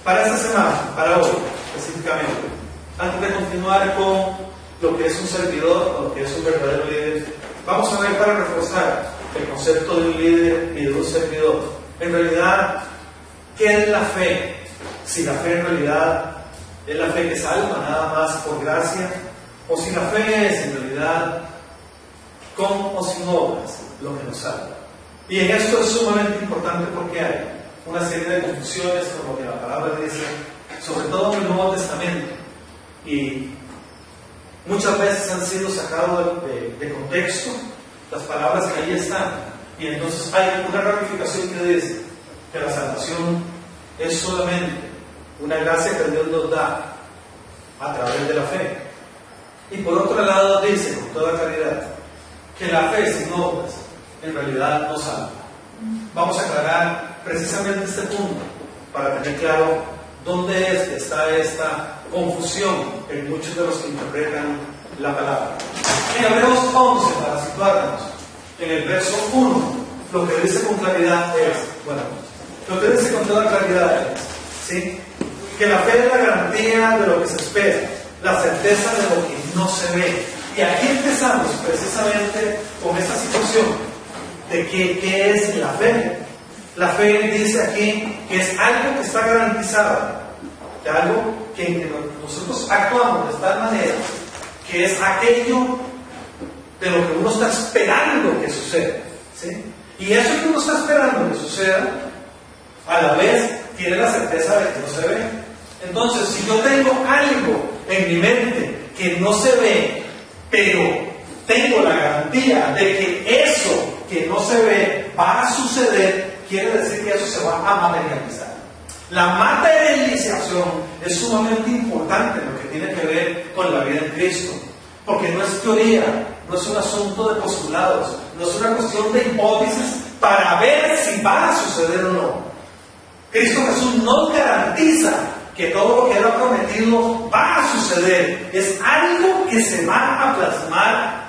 Para esta semana, para hoy específicamente, antes de continuar con lo que es un servidor o lo que es un verdadero líder, vamos a ver, para reforzar el concepto de un líder y de un servidor, en realidad, ¿qué es la fe? Si la fe en realidad es la fe que salva nada más por gracia, o si la fe es en realidad con o sin obras lo que nos salva. Y en esto es sumamente importante porque hay una serie de confusiones con lo que la palabra dice, sobre todo en el Nuevo Testamento, y muchas veces han sido sacados de contexto las palabras que ahí están, y entonces hay una ramificación que dice que la salvación es solamente una gracia que Dios nos da a través de la fe, y por otro lado dice con toda claridad que la fe sin obras en realidad no salva. Vamos a aclarar precisamente este punto para tener claro dónde es que está esta confusión en muchos de los que interpretan la palabra. En Hebreos 11, para situarnos, en el verso 1, lo que dice con claridad es, lo que dice con toda claridad es, ¿sí?, que la fe es la garantía de lo que se espera, la certeza de lo que no se ve. Y aquí empezamos precisamente con esta situación de qué es la fe. La fe dice aquí que es algo que está garantizado, de algo que nosotros actuamos de tal manera que es aquello de lo que uno está esperando que suceda, ¿sí? Y eso que uno está esperando que suceda, a la vez tiene la certeza de que no se ve. Entonces, si yo tengo algo en mi mente que no se ve, pero tengo la garantía de que eso que no se ve va a suceder, quiere decir que eso se va a materializar. La materialización es sumamente importante en lo que tiene que ver con la vida en Cristo, porque no es teoría, no es un asunto de postulados, no es una cuestión de hipótesis para ver si va a suceder o no. Cristo Jesús nos garantiza que todo lo que Él ha prometido va a suceder. Es algo que se va a plasmar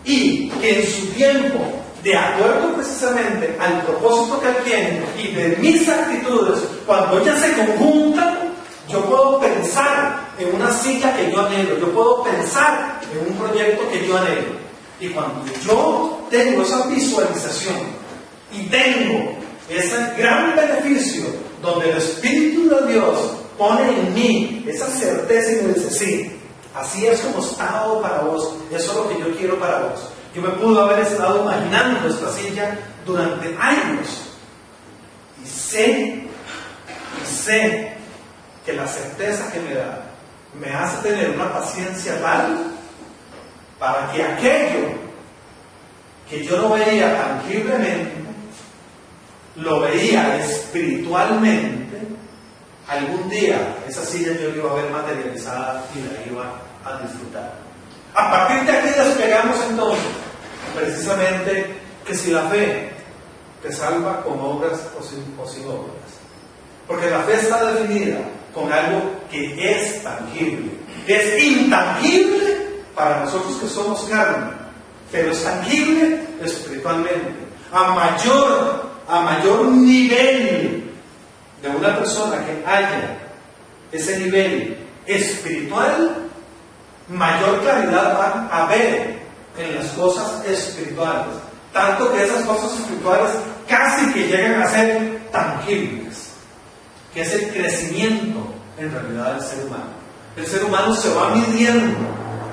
y que en su tiempo, de acuerdo precisamente al propósito que Él tiene y de mis actitudes, cuando ellas se conjuntan, yo puedo pensar en una silla que yo anhelo, yo puedo pensar en un proyecto que yo anhelo. Y cuando yo tengo esa visualización y tengo ese gran beneficio donde el Espíritu de Dios pone en mí esa certeza y me dice, sí, así es como está dado para vos, eso es lo que yo quiero para vos. Yo me pude haber estado imaginando esta silla durante años y sé que la certeza que me da me hace tener una paciencia tal para que aquello que yo no veía tangiblemente, lo veía espiritualmente, algún día esa silla yo la iba a ver materializada y la iba a disfrutar. A partir de aquí despegamos entonces precisamente que si la fe te salva con obras o sin obras, porque la fe está definida con algo que es tangible, que es intangible para nosotros que somos carne, pero es tangible espiritualmente. A mayor nivel de una persona que haya ese nivel espiritual, mayor claridad van a ver en las cosas espirituales, tanto que esas cosas espirituales casi que llegan a ser tangibles, que es el crecimiento en realidad del ser humano. El ser humano se va midiendo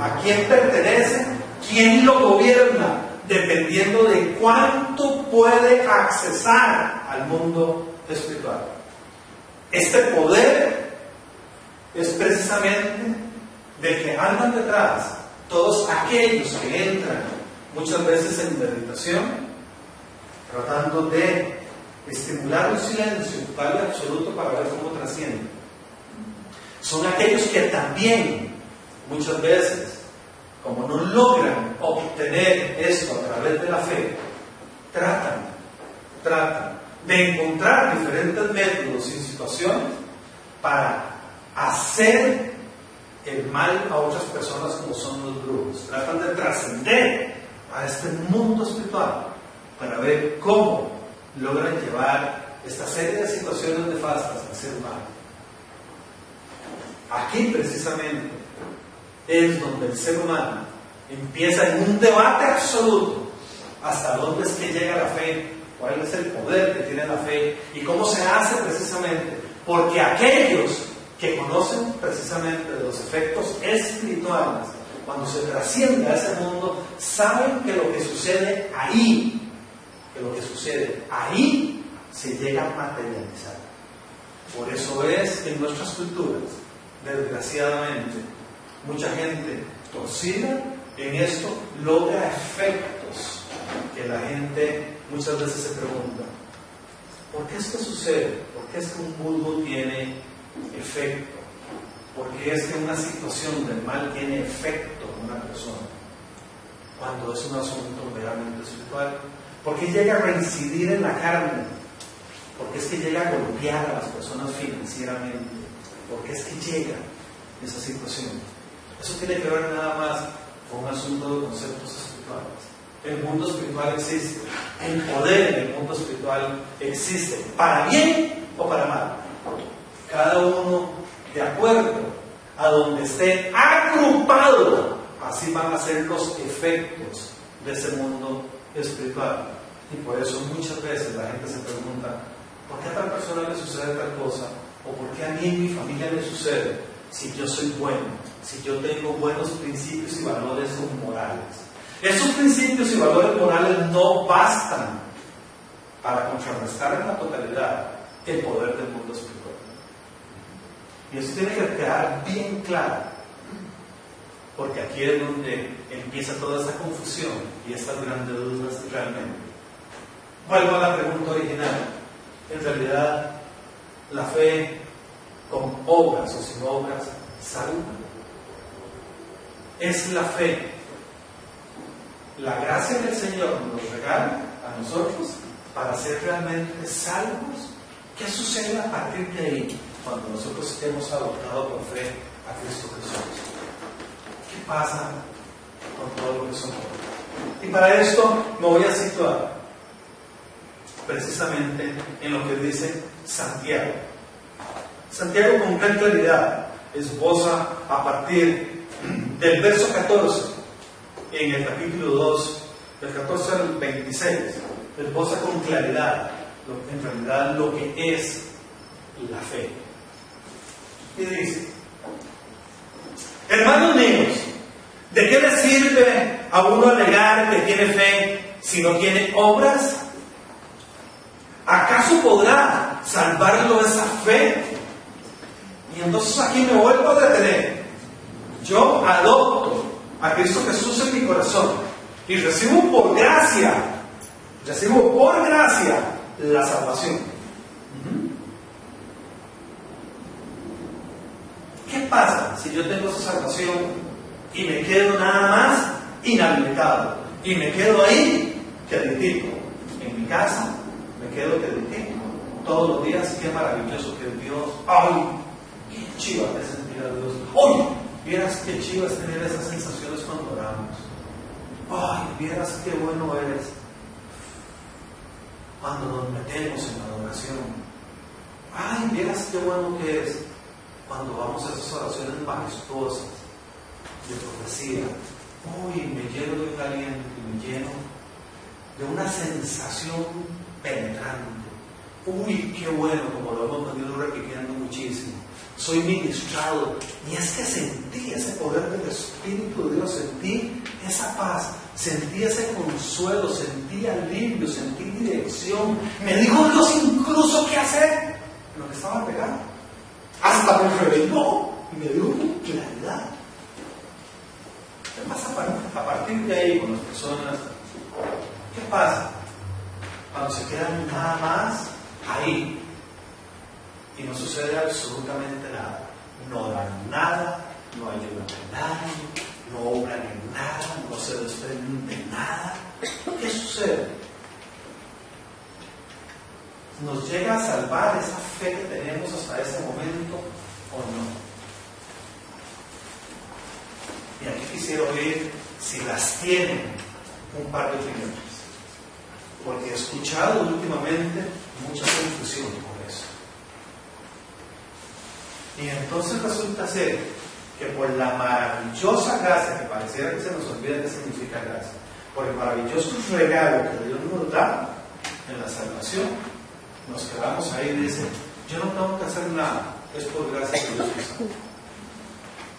a quién pertenece, quién lo gobierna, dependiendo de cuánto puede accesar al mundo espiritual. Este poder es precisamente del que andan detrás todos aquellos que entran muchas veces en meditación, tratando de estimular un silencio total y absoluto para ver cómo trasciende. Son aquellos que también muchas veces, como no logran obtener esto a través de la fe, tratan de encontrar diferentes métodos y situaciones para hacer el mal a otras personas, como son los brujos. Tratan de trascender a este mundo espiritual para ver cómo logran llevar esta serie de situaciones nefastas al ser humano. aquí precisamente es donde el ser humano empieza en un debate absoluto hasta dónde es que llega la fe, cuál es el poder que tiene la fe y cómo se hace precisamente, porque aquellos que conocen precisamente de los efectos espirituales, cuando se trasciende a ese mundo, saben que lo que sucede ahí se llega a materializar. Por eso es que en nuestras culturas, desgraciadamente, mucha gente torcida en esto logra efectos que la gente muchas veces se pregunta: ¿por qué esto sucede? ¿Por qué es que un vudú tiene efecto? ¿Por qué es que una situación del mal tiene efecto en una persona cuando es un asunto meramente espiritual? ¿Por qué llega a reincidir en la carne? ¿Por qué es que llega a golpear a las personas financieramente? ¿Por qué es que llega esa situación? Eso tiene que ver nada más con un asunto de conceptos espirituales. El mundo espiritual existe, el poder en el mundo espiritual existe, para bien o para mal. Cada uno de acuerdo a donde esté agrupado, así van a ser los efectos de ese mundo espiritual. Y por eso muchas veces la gente se pregunta: ¿por qué a tal persona le sucede tal cosa? ¿O por qué a mí en mi familia le sucede? Si yo soy bueno, si yo tengo buenos principios y valores morales. Esos principios y valores morales no bastan para contrarrestar en la totalidad el poder del mundo espiritual. Y eso tiene que quedar bien claro, porque aquí es donde empieza toda esta confusión y estas grandes dudas realmente. Vuelvo a la pregunta original. En realidad, la fe con obras o sin obras salva. Es la fe, la gracia del Señor nos regala a nosotros para ser realmente salvos. ¿Qué sucede a partir de ahí cuando nosotros hemos adoptado por fe a Cristo Jesús? ¿Qué pasa con todo lo que somos? Y para esto me voy a situar precisamente en lo que dice Santiago. Santiago con gran claridad esboza a partir del verso 14 en el capítulo 2, del 14 al 26, esboza con claridad en realidad lo que es la fe. Y dice: hermanos míos, ¿de qué le sirve a uno alegar que tiene fe si no tiene obras? ¿Acaso podrá salvarlo esa fe? Y entonces aquí me vuelvo a detener. Yo adopto a Cristo Jesús en mi corazón y recibo por gracia la salvación. ¿Qué pasa si yo tengo esa salvación y me quedo nada más inhabilitado? Y me quedo ahí quietito en mi casa, me quedo quietito todos los días. Qué maravilloso que es Dios. ¡Ay! ¡Qué chiva es sentir a Dios! ¡Ay! Vieras qué chiva es tener esas sensaciones cuando oramos. ¡Ay! Vieras qué bueno eres cuando nos metemos en la adoración. ¡Ay! Vieras qué bueno que es cuando vamos a esas oraciones majestuosas de profecía. ¡Uy! Me lleno de un aliento, me lleno de una sensación penetrante. ¡Uy! ¡Qué bueno! Como lo hemos venido repitiendo muchísimo. Soy ministrado, y es que sentí ese poder del Espíritu de Dios, sentí esa paz, sentí ese consuelo, sentí alivio, sentí dirección. Me dijo Dios incluso qué hacer en lo que estaba pegado. Hasta me reveló y me dio con claridad. ¿Qué pasa a partir de ahí con las personas? ¿Qué pasa cuando se quedan nada más ahí y no sucede absolutamente nada? No dan nada, no ayudan a nadie, no obran en nada, no se desprenden de nada. ¿Qué sucede? ¿Nos llega a salvar esa fe que tenemos hasta ese momento o no? Y aquí quisiera oír si las tienen un par de opiniones, porque he escuchado últimamente mucha confusión con eso. Y entonces resulta ser que por la maravillosa gracia, que pareciera que se nos olvida qué significa gracia, por el maravilloso regalo que Dios nos da en la salvación, nos quedamos ahí y dice, yo no tengo que hacer nada, es por gracia que Dios me salva.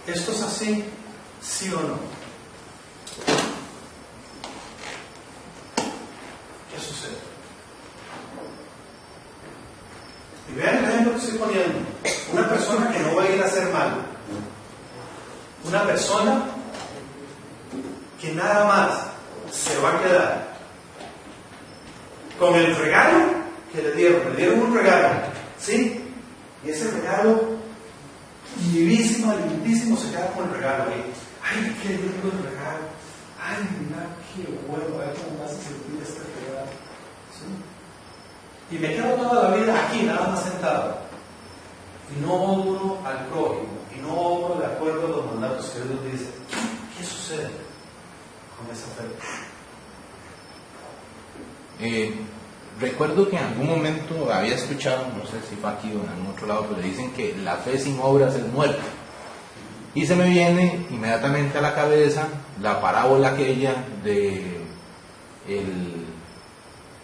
¿Esto es así? ¿Sí o no? ¿Qué sucede? Y vean el ejemplo que estoy poniendo. Una persona que no va a ir a hacer mal. Una persona que nada más se va a quedar con el regalo que le dieron un regalo, ¿sí? Y ese regalo vivísimo, lindísimo, se queda con el regalo ahí. ¡Ay, qué lindo el regalo! ¡Ay, mira qué bueno! ¡Ay, cómo me hace sentir este regalo! ¿Sí? Y me quedo toda la vida aquí, nada más sentado. Y no obro al prójimo, y no obro de acuerdo a los mandatos que Dios dice. ¿Qué sucede con esa fe? Recuerdo que en algún momento había escuchado, no sé si fue aquí o en algún otro lado, pero dicen que la fe sin obras es muerta. Y se me viene inmediatamente a la cabeza la parábola aquella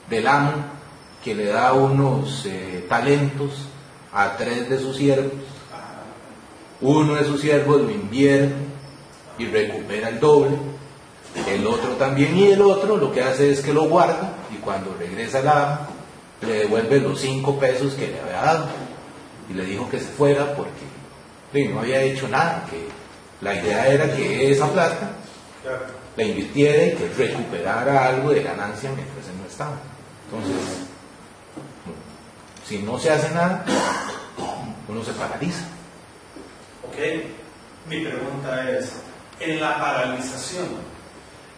del amo que le da unos talentos a 3 de sus siervos. Uno de sus siervos lo invierte y recupera el doble, el otro también, y el otro lo que hace es que lo guarda y cuando regresa el amo le devuelve los 5 pesos que le había dado y le dijo que se fuera porque no había hecho nada, que la idea era que esa plata la invirtiera y que recuperara algo de ganancia mientras él no estaba. Entonces, si no se hace nada, uno se paraliza. Ok, mi pregunta es, en la paralización,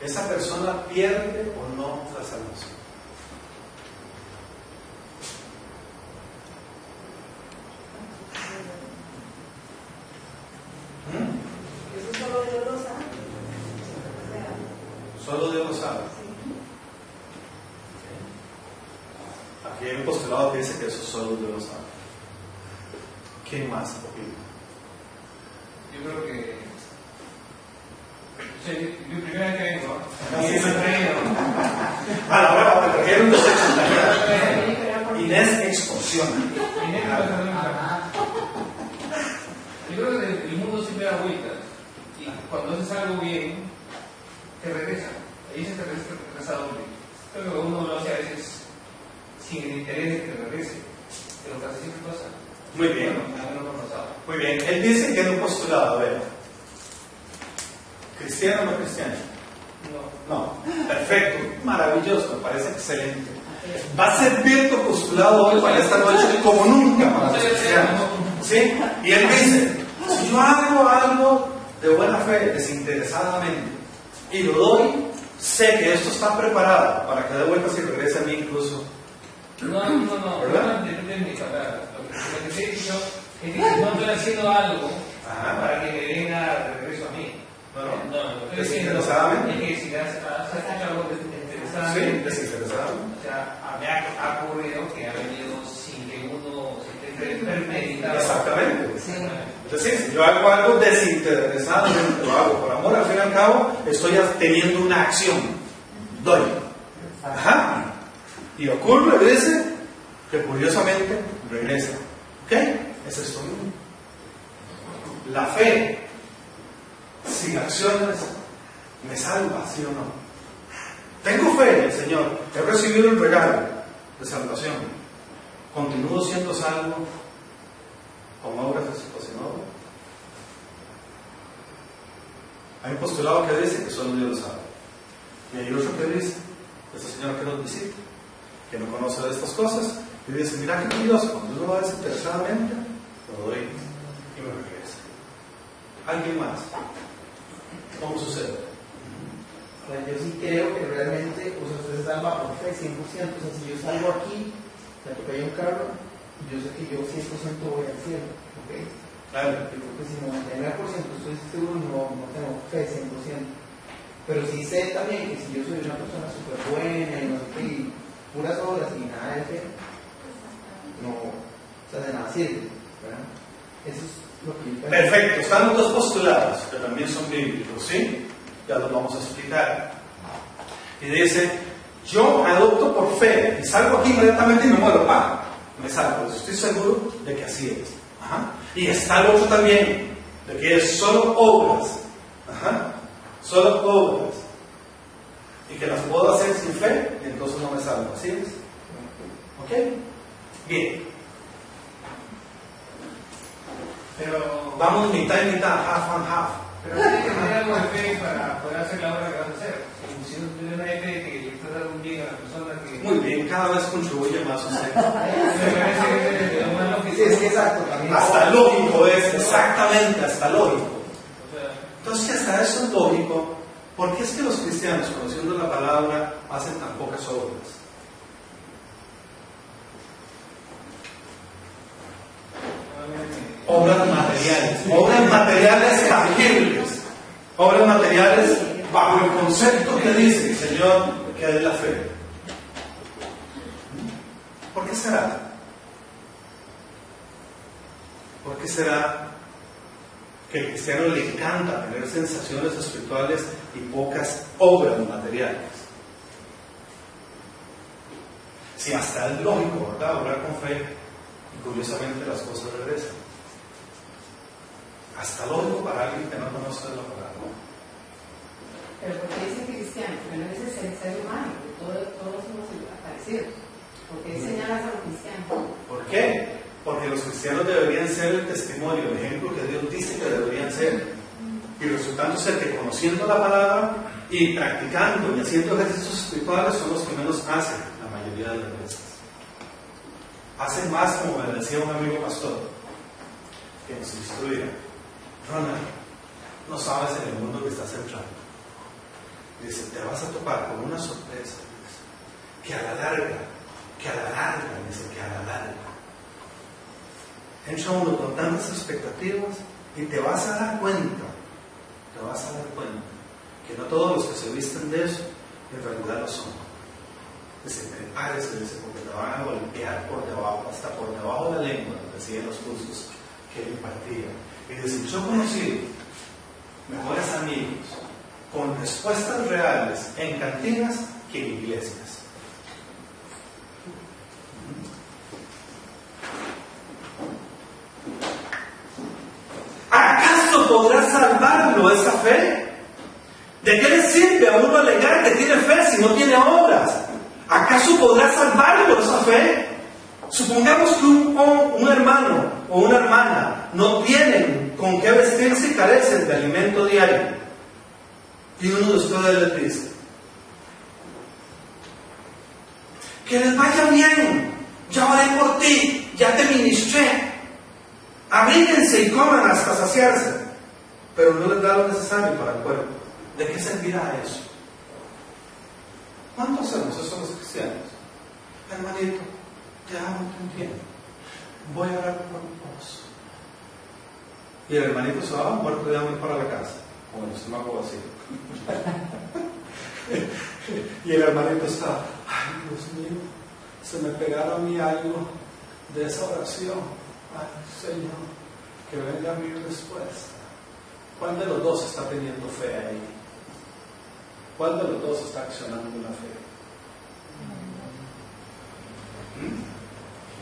¿esa persona pierde o no la salvación? Eso solo Dios lo sabe. Solo Dios lo sabe. Aquí hay un postulado que dice que eso solo Dios lo sabe. ¿Quién más opina? Yo creo que... Sí, yo primera vez que vengo. Sí, sí. A la hora, porque hay un desechamiento. Inés expulsiona. Yo creo que el mundo siempre da vueltas y cuando haces algo bien, te regresa. Ahí se te regresa doble. Creo que uno lo hace a veces sin el interés de que te regrese, pero casi siempre pasa. Muy bien. A mí no me ha pasado. Muy bien. Él dice que en un postulado, a ver. ¿Cristiano o no cristiano? No. Perfecto. Maravilloso. Me parece excelente. Va a servir tu postulado hoy para esta noche como nunca para los cristianos. ¿Sí? Y él dice, si yo hago algo de buena fe, desinteresadamente, y lo doy, sé que esto está preparado para que de vuelta se regrese a mí incluso. No, ¿verdad? no entendí, ¿verdad? Lo que te he dicho es que no estoy haciendo algo para que me venga de regreso a mí. No, desinteresadamente. Es que si has hecho algo desinteresadamente. Sí, desinteresadamente. O sea, me ha ocurrido que ha venido sin que uno se esté premeditado. Exactamente. Sí. Es decir, si yo hago algo desinteresadamente, lo hago por amor, al fin y al cabo, estoy teniendo una acción. Doy. Ajá. Y ocurre a veces que curiosamente regresa. ¿Ok? Es esto mismo. La fe sin acciones me salva, ¿sí o no? Tengo fe en el Señor, he recibido el regalo de salvación. ¿Continúo siendo salvo con obras o sin obras? Hay un postulado que dice que solo Dios lo sabe. Y hay otro que dice, ese Señor que nos visita, que no conoce de estas cosas, y dice, mira qué curioso, cuando uno va desinteresadamente, lo doy y me regresa. ¿Alguien más? ¿Cómo sucede? Pues yo sí creo que realmente, o sea, usted se salva por fe 100%. O sea, si yo salgo aquí, me atropella un carro, yo sé que yo 100% voy al cielo, ¿ok? Claro. Yo creo que si 99% estoy seguro, no tengo fe 100%. Pero sí sé también que si yo soy una persona súper buena y no sé qué, y puras obras y nada de fe, no, o sea, de nada sirve, ¿verdad? Eso es lo que yo Perfecto, están los dos postulados, que también son bíblicos, ¿sí? Ya los vamos a explicar. Y dice, yo adopto por fe, y salgo aquí inmediatamente y me muero, me salgo. Estoy seguro de que así es. Ajá. Y está el otro también, de que es solo obras. Ajá. Solo obras. Y que las puedo hacer sin fe, y entonces no me salgo. ¿Así es? ¿Ok? Bien. Pero Vamos mitad y mitad, half and half. tiene que tener algo de fe para poder hacer la obra que vas a hacer. Si no tienes una fe de que le estás dando un bien a la persona que... Muy bien, cada vez contribuye más usted. Me parece que es lo más lógico. Sí, es que exacto, también. Hasta lógico es, exactamente, hasta lógico. O sea, Entonces, si hasta eso es lógico, ¿por qué es que los cristianos, conociendo la palabra, hacen tan pocas obras? obras materiales tangibles, obras materiales bajo el concepto que dice el Señor que es la fe. ¿Por qué será? ¿Por qué será que al cristiano le encanta tener sensaciones espirituales y pocas obras materiales? Si hasta es lógico, ¿verdad? Obrar con fe, y curiosamente las cosas regresan. Hasta lógico para alguien que no conoce la palabra. Pero ¿por qué dice cristiano? Porque no dice ser humano, porque todos somos parecidos. ¿Por qué señalas a los cristianos? ¿Por qué? Porque los cristianos deberían ser el testimonio, el ejemplo que Dios dice que deberían ser. Y resultando ser que conociendo la palabra y practicando y haciendo ejercicios espirituales son los que menos hacen la mayoría de las veces. Hacen más, como me decía un amigo pastor que nos instruía: Ronald, no sabes en el mundo que estás entrando. Dice, te vas a topar con una sorpresa, dice, que a la larga, dice, que a la larga entra uno con tantas expectativas y te vas a dar cuenta que no todos los que se visten de eso en realidad lo son. Dice, prepárese, dice, porque te van a golpear por debajo, hasta por debajo de la lengua, decían los cursos que él impartía. Y dice, yo he conocido mejores amigos con respuestas reales en cantinas que en iglesias. ¿Acaso podrá salvarlo esa fe? ¿De qué le sirve a uno alegar que tiene fe si no tiene obras? ¿Acaso podrá salvarlo esa fe? Supongamos que un hermano o una hermana no tienen con qué vestirse y carecen de alimento diario. Y uno de ustedes les dice, que les vaya bien, ya oré por ti, ya te ministré, abríguense y coman hasta saciarse, pero no les da lo necesario para el cuerpo. ¿De qué servirá eso? ¿Cuánto hacemos eso los cristianos? Hermanito, te amo, te entiendo, voy a orar por vos. Y el hermanito se va muerto de hambre para la casa, con el estómago vacío. Y el hermanito está, ay Dios mío, se me pegaron a mí algo de esa oración. Ay Señor, que venga mi respuesta. ¿Cuál de los dos está teniendo fe ahí? ¿Cuál de los dos está accionando la fe?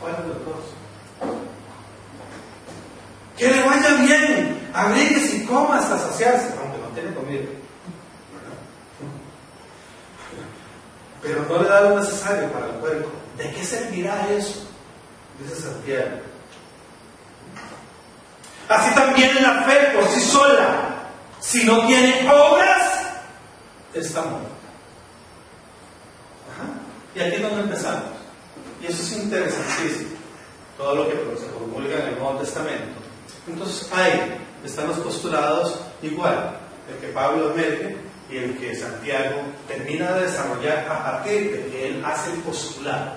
¿Cuál de los dos? Que le vaya bien, abríguese y coma hasta saciarse, aunque no tiene comida. Pero no le da lo necesario para el cuerpo. ¿De qué servirá eso? Dice Santiago. Así también la fe por sí sola, si no tiene obras, está muerta. Y aquí es donde empezamos. Y eso es interesantísimo. Todo lo que se promulga en el Nuevo Testamento. Entonces ahí están los postulados igual, el que Pablo mete y el que Santiago termina de desarrollar a partir de que él hace el postulado.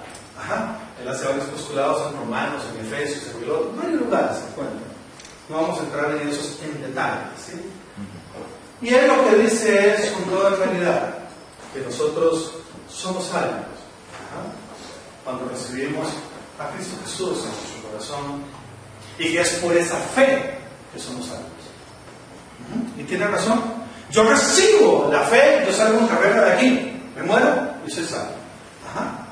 Él hace varios postulados en Romanos, en Efesios, en Pilotos, varios lugares se encuentran. No vamos a entrar en esos en detalle, ¿sí? Y él lo que dice es, con toda claridad, que nosotros somos salvos cuando recibimos a Cristo Jesús en nuestro corazón Y que es por esa fe que somos salvos. Y tiene razón. Yo recibo la fe, yo salgo en carrera de aquí, me muero y soy salvo. Ajá.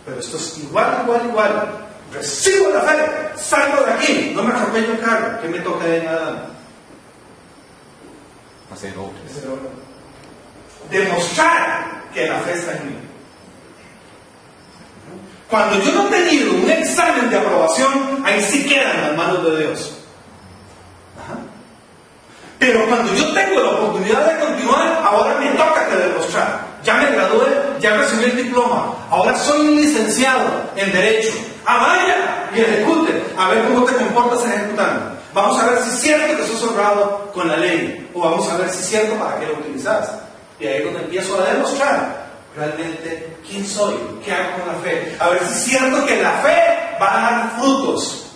Pero esto es igual. Recibo la fe, salgo de aquí, no me atropello el carro. ¿Qué me toca de nada? Hacer obras. Demostrar que la fe está en mí. Cuando yo no he tenido un examen de aprobación, ahí sí queda en las manos de Dios. Ajá. Pero cuando yo tengo la oportunidad de continuar, ahora me toca que demostrar. Ya me gradué, ya recibí el diploma, ahora soy un licenciado en Derecho. Vaya y ejecute, a ver cómo te comportas ejecutando. Vamos a ver si es cierto que sos honrado con la ley, o vamos a ver si es cierto para qué lo utilizas. Y ahí es donde empiezo a demostrar realmente quién soy, qué hago con la fe. A ver si es cierto que la fe va a dar frutos.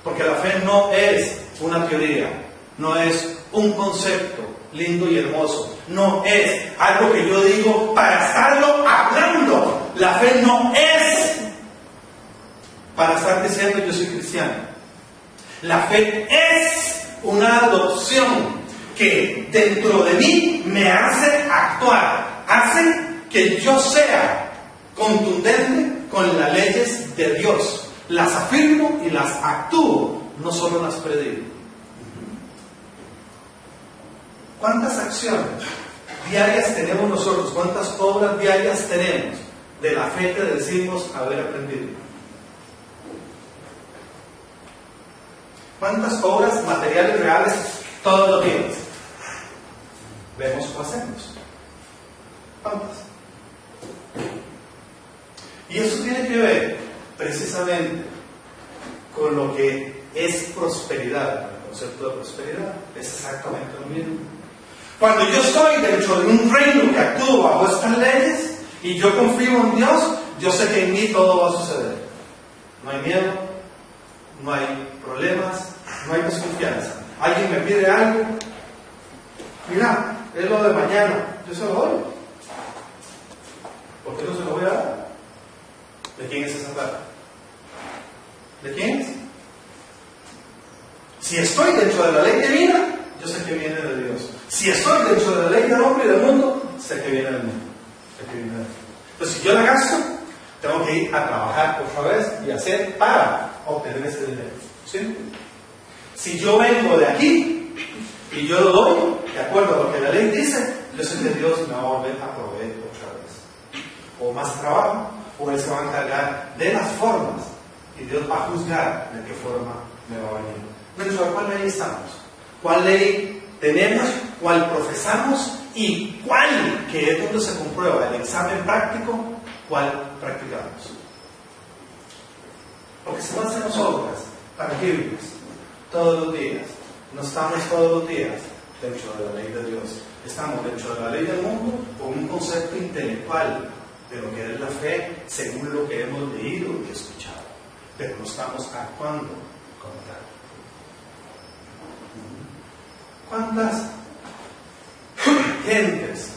Porque la fe no es una teoría, no es un concepto lindo y hermoso, no es algo que yo digo para estarlo hablando. La fe no es para estar diciendo yo soy cristiano. La fe es una adopción que dentro de mí me hace actuar, hace que yo sea contundente con las leyes de Dios. Las afirmo y las actúo, no solo las predigo. ¿Cuántas acciones diarias tenemos nosotros? ¿Cuántas obras diarias tenemos de la fe que decimos haber aprendido? ¿Cuántas obras materiales reales todos los días vemos o hacemos? ¿Cuántas? Y eso tiene que ver precisamente con lo que es prosperidad. El concepto de prosperidad es exactamente lo mismo. Cuando yo estoy dentro de un reino que actúa bajo estas leyes y yo confío en Dios, yo sé que en mí todo va a suceder. No hay miedo, no hay problemas, no hay desconfianza. Alguien me pide algo, mira, es lo de mañana, yo se lo doy. ¿Por qué no se lo voy a dar? ¿De quién es esa plata? ¿De quién es? Si estoy dentro de la ley divina, yo sé que viene de Dios. Si estoy dentro de la ley del hombre y del mundo, sé que viene del mundo. Sé que viene de Dios. Entonces, si yo la gasto, tengo que ir a trabajar otra vez y hacer para obtener ese dinero. ¿Sí? Si yo vengo de aquí y yo lo doy, de acuerdo a lo que la ley dice, yo sé que Dios me va a volver a proveer otra vez. O más trabajo, o Él se va a encargar de las formas y Dios va a juzgar de qué forma me va a venir. ¿Dentro de cuál ley estamos? ¿Cuál ley tenemos? ¿Cuál profesamos? ¿Y cuál, que es donde se comprueba el examen práctico, cuál practicamos? Porque si no hacemos obras tangibles todos los días, no estamos todos los días dentro de la ley de Dios, estamos dentro de la ley del mundo con un concepto intelectual de lo que es la fe según lo que hemos leído y escuchado, pero no estamos actuando como tal. ¿Cuántas gentes,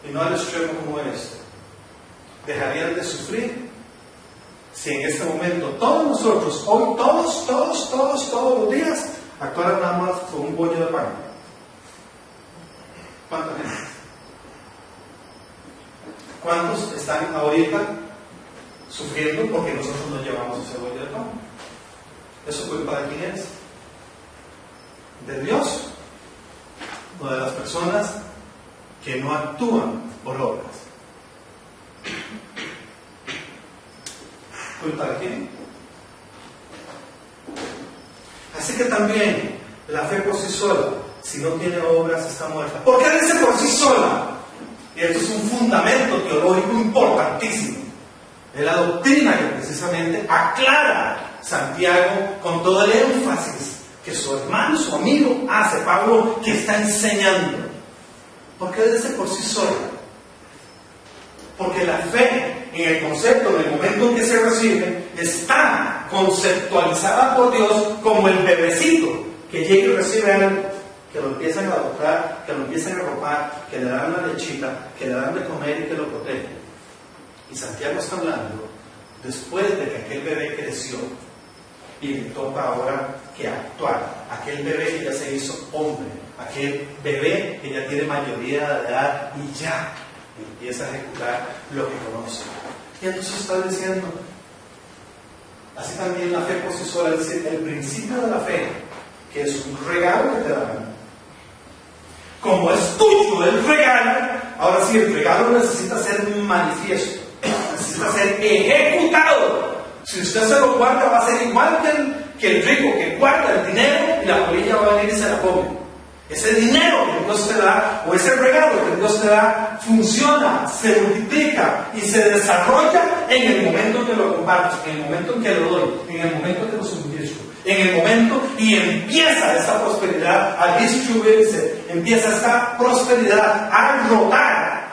y no al extremo como este, dejarían de sufrir si en este momento todos nosotros, hoy todos los días, actuaran nada más con un bollo de pan? ¿Cuánta gente? ¿Cuántos están ahorita sufriendo porque nosotros no llevamos ese bollo de pan? ¿Eso culpa de quién es? ¿De Dios o de las personas que no actúan por obras? ¿Culpa de quién? Así que también la fe por sí sola, si no tiene obras, está muerta. ¿Por qué dice por sí sola? Y esto es un fundamento teológico importantísimo. Es la doctrina que precisamente aclara Santiago con todo el énfasis que su hermano, su amigo hace, Pablo, que está enseñando. ¿Por qué dice por sí sola? Porque la fe, en el concepto, en el momento en que se recibe, está conceptualizada por Dios como el bebecito que llega y recibe algo, que lo empiezan a adoptar, que lo empiezan a arropar, que le dan una lechita, que le dan de comer y que lo protegen. Y Santiago está hablando después de que aquel bebé creció y le toca ahora que actuar, aquel bebé que ya se hizo hombre, aquel bebé que ya tiene mayoría de edad y ya empieza a ejecutar lo que conoce. Y entonces está diciendo, así también la fe por sí sola, es decir, el principio de la fe, que es un regalo que te dan. Como es tuyo el regalo, ahora sí, el regalo necesita ser manifiesto, necesita ser ejecutado. Si usted se lo guarda, va a ser igual que el rico que guarda el dinero y la polilla va a venir y se la come. Ese dinero que Dios te da, o ese regalo que Dios te da, funciona, se multiplica y se desarrolla en el momento en que lo comparto, en el momento en que lo doy, en el momento en que lo suministro, en el momento y empieza esta prosperidad a distribuirse, empieza esta prosperidad a rotar.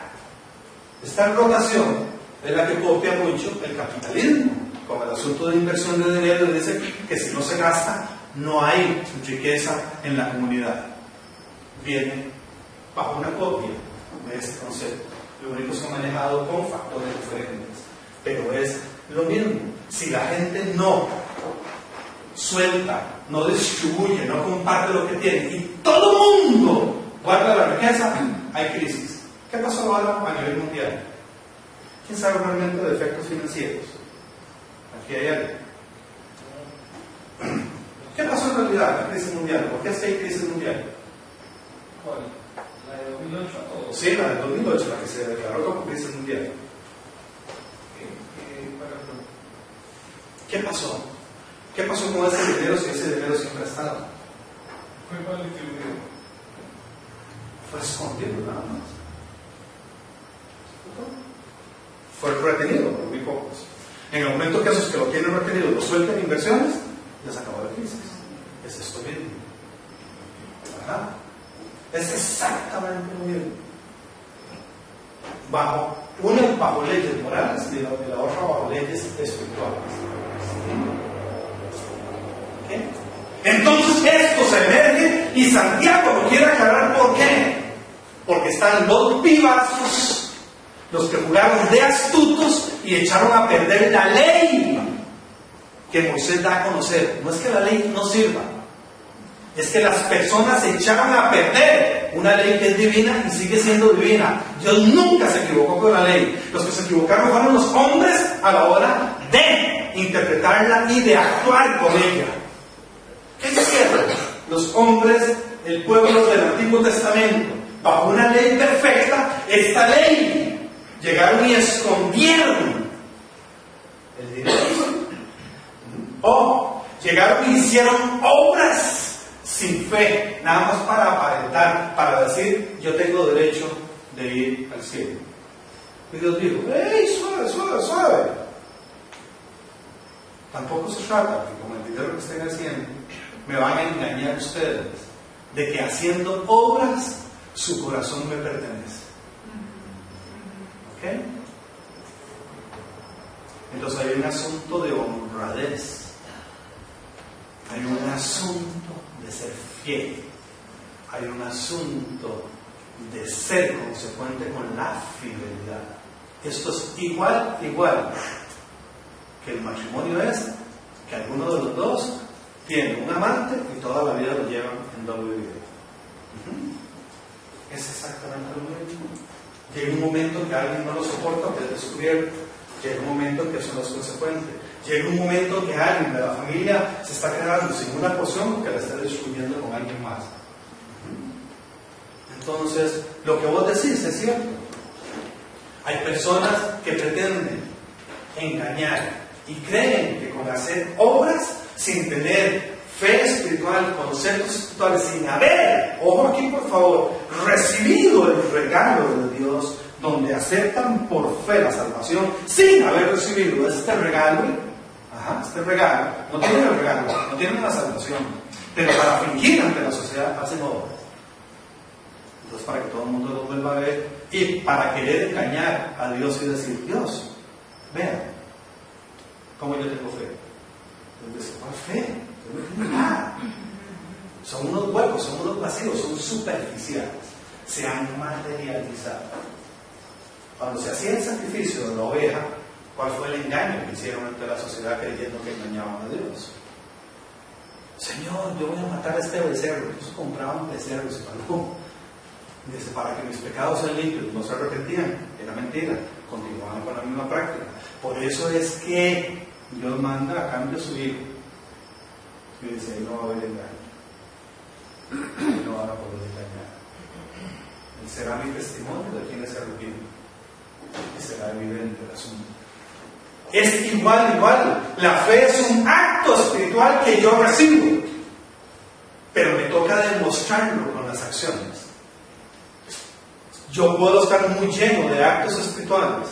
Esta rotación es la que copia mucho el capitalismo, con el asunto de inversión de dinero, dice que si no se gasta, no hay riqueza en la comunidad. Viene bajo una copia de ese concepto. Lo único que se ha manejado con factores diferentes, pero es lo mismo. Si la gente no suelta, no distribuye, no comparte lo que tiene y todo el mundo guarda la riqueza, hay crisis. ¿Qué pasó ahora a nivel mundial? ¿Quién sabe realmente de efectos financieros? Aquí hay algo. ¿Qué pasó en realidad en la crisis mundial? ¿Por qué es que hay crisis mundial? ¿Cuál? ¿La de 2008 o...? Sí, la de 2008, la que se declaró como crisis mundial. ¿Qué pasó? ¿Qué pasó con ese dinero si ese dinero siempre ha estado? ¿Fue mal distribuido? Fue escondido nada más. Fue retenido por muy pocos. En el momento que esos que lo tienen retenido lo suelten en inversiones, les acabó la crisis. Es esto mismo. Ajá. Es exactamente lo mismo. Bajo leyes morales y la otra bajo leyes espirituales. ¿Sí? Entonces esto se emerge y Santiago lo quiere aclarar. ¿Por qué? Porque están los vivazos, los que jugaron de astutos y echaron a perder la ley que Moisés da a conocer. No es que la ley no sirva, es que las personas echaron a perder una ley que es divina y sigue siendo divina. Dios nunca se equivocó con la ley. Los que se equivocaron fueron los hombres a la hora de interpretarla y de actuar con ella. ¿Qué hicieron? Los hombres, el pueblo del Antiguo Testamento, bajo una ley perfecta, esta ley, llegaron y escondieron el dinero. O llegaron y hicieron obras sin fe, nada más para aparentar, para decir, yo tengo derecho de ir al cielo. Y Dios dijo, ¡hey, suave, suave, suave! Tampoco se trata que con el dinero que estén haciendo, me van a engañar ustedes, de que haciendo obras, su corazón me pertenece. ¿Ok? Entonces hay un asunto de honradez. Hay un asunto de ser fiel. Hay un asunto de ser consecuente con la fidelidad. Esto es igual que el matrimonio es que alguno de los dos tiene un amante y toda la vida lo llevan en doble vida. Es exactamente lo mismo. Llega un momento que alguien no lo soporta, que es descubierto. Llega un momento que eso no es consecuente. Llega un momento que alguien de la familia se está quedando sin una porción porque la está destruyendo con alguien más. Entonces, lo que vos decís es cierto. Hay personas que pretenden engañar y creen que con hacer obras sin tener fe espiritual, conceptos espirituales, sin haber, ojo aquí por favor, recibido el regalo de Dios, donde aceptan por fe la salvación sin haber recibido este regalo. Este regalo, no tienen el regalo, no tienen la salvación, pero para fingir ante la sociedad hacen obras. Entonces, para que todo el mundo lo vuelva a ver y para querer engañar a Dios y decir, Dios, vean cómo yo tengo fe. Entonces, ¿cuál fe? Yo no tengo nada. Son unos huecos, son unos vacíos, son superficiales, se han materializado. Cuando se hacía el sacrificio de la oveja, ¿Cuál fue el engaño que hicieron ante la sociedad creyendo que engañaban a Dios? Señor, yo voy a matar a este becerro. Ellos compraban becerros y dice, para que mis pecados sean limpios. No se arrepentían, era mentira, continuaban con la misma práctica. Por eso es que Dios manda a cambio a su hijo y dice, ahí no va a haber engaño, ahí no van a poder engañar. Él será mi testimonio de quienes se arrepienten y será evidente el asunto. Es igual. La fe es un acto espiritual que yo recibo, pero me toca demostrarlo con las acciones. Yo puedo estar muy lleno de actos espirituales,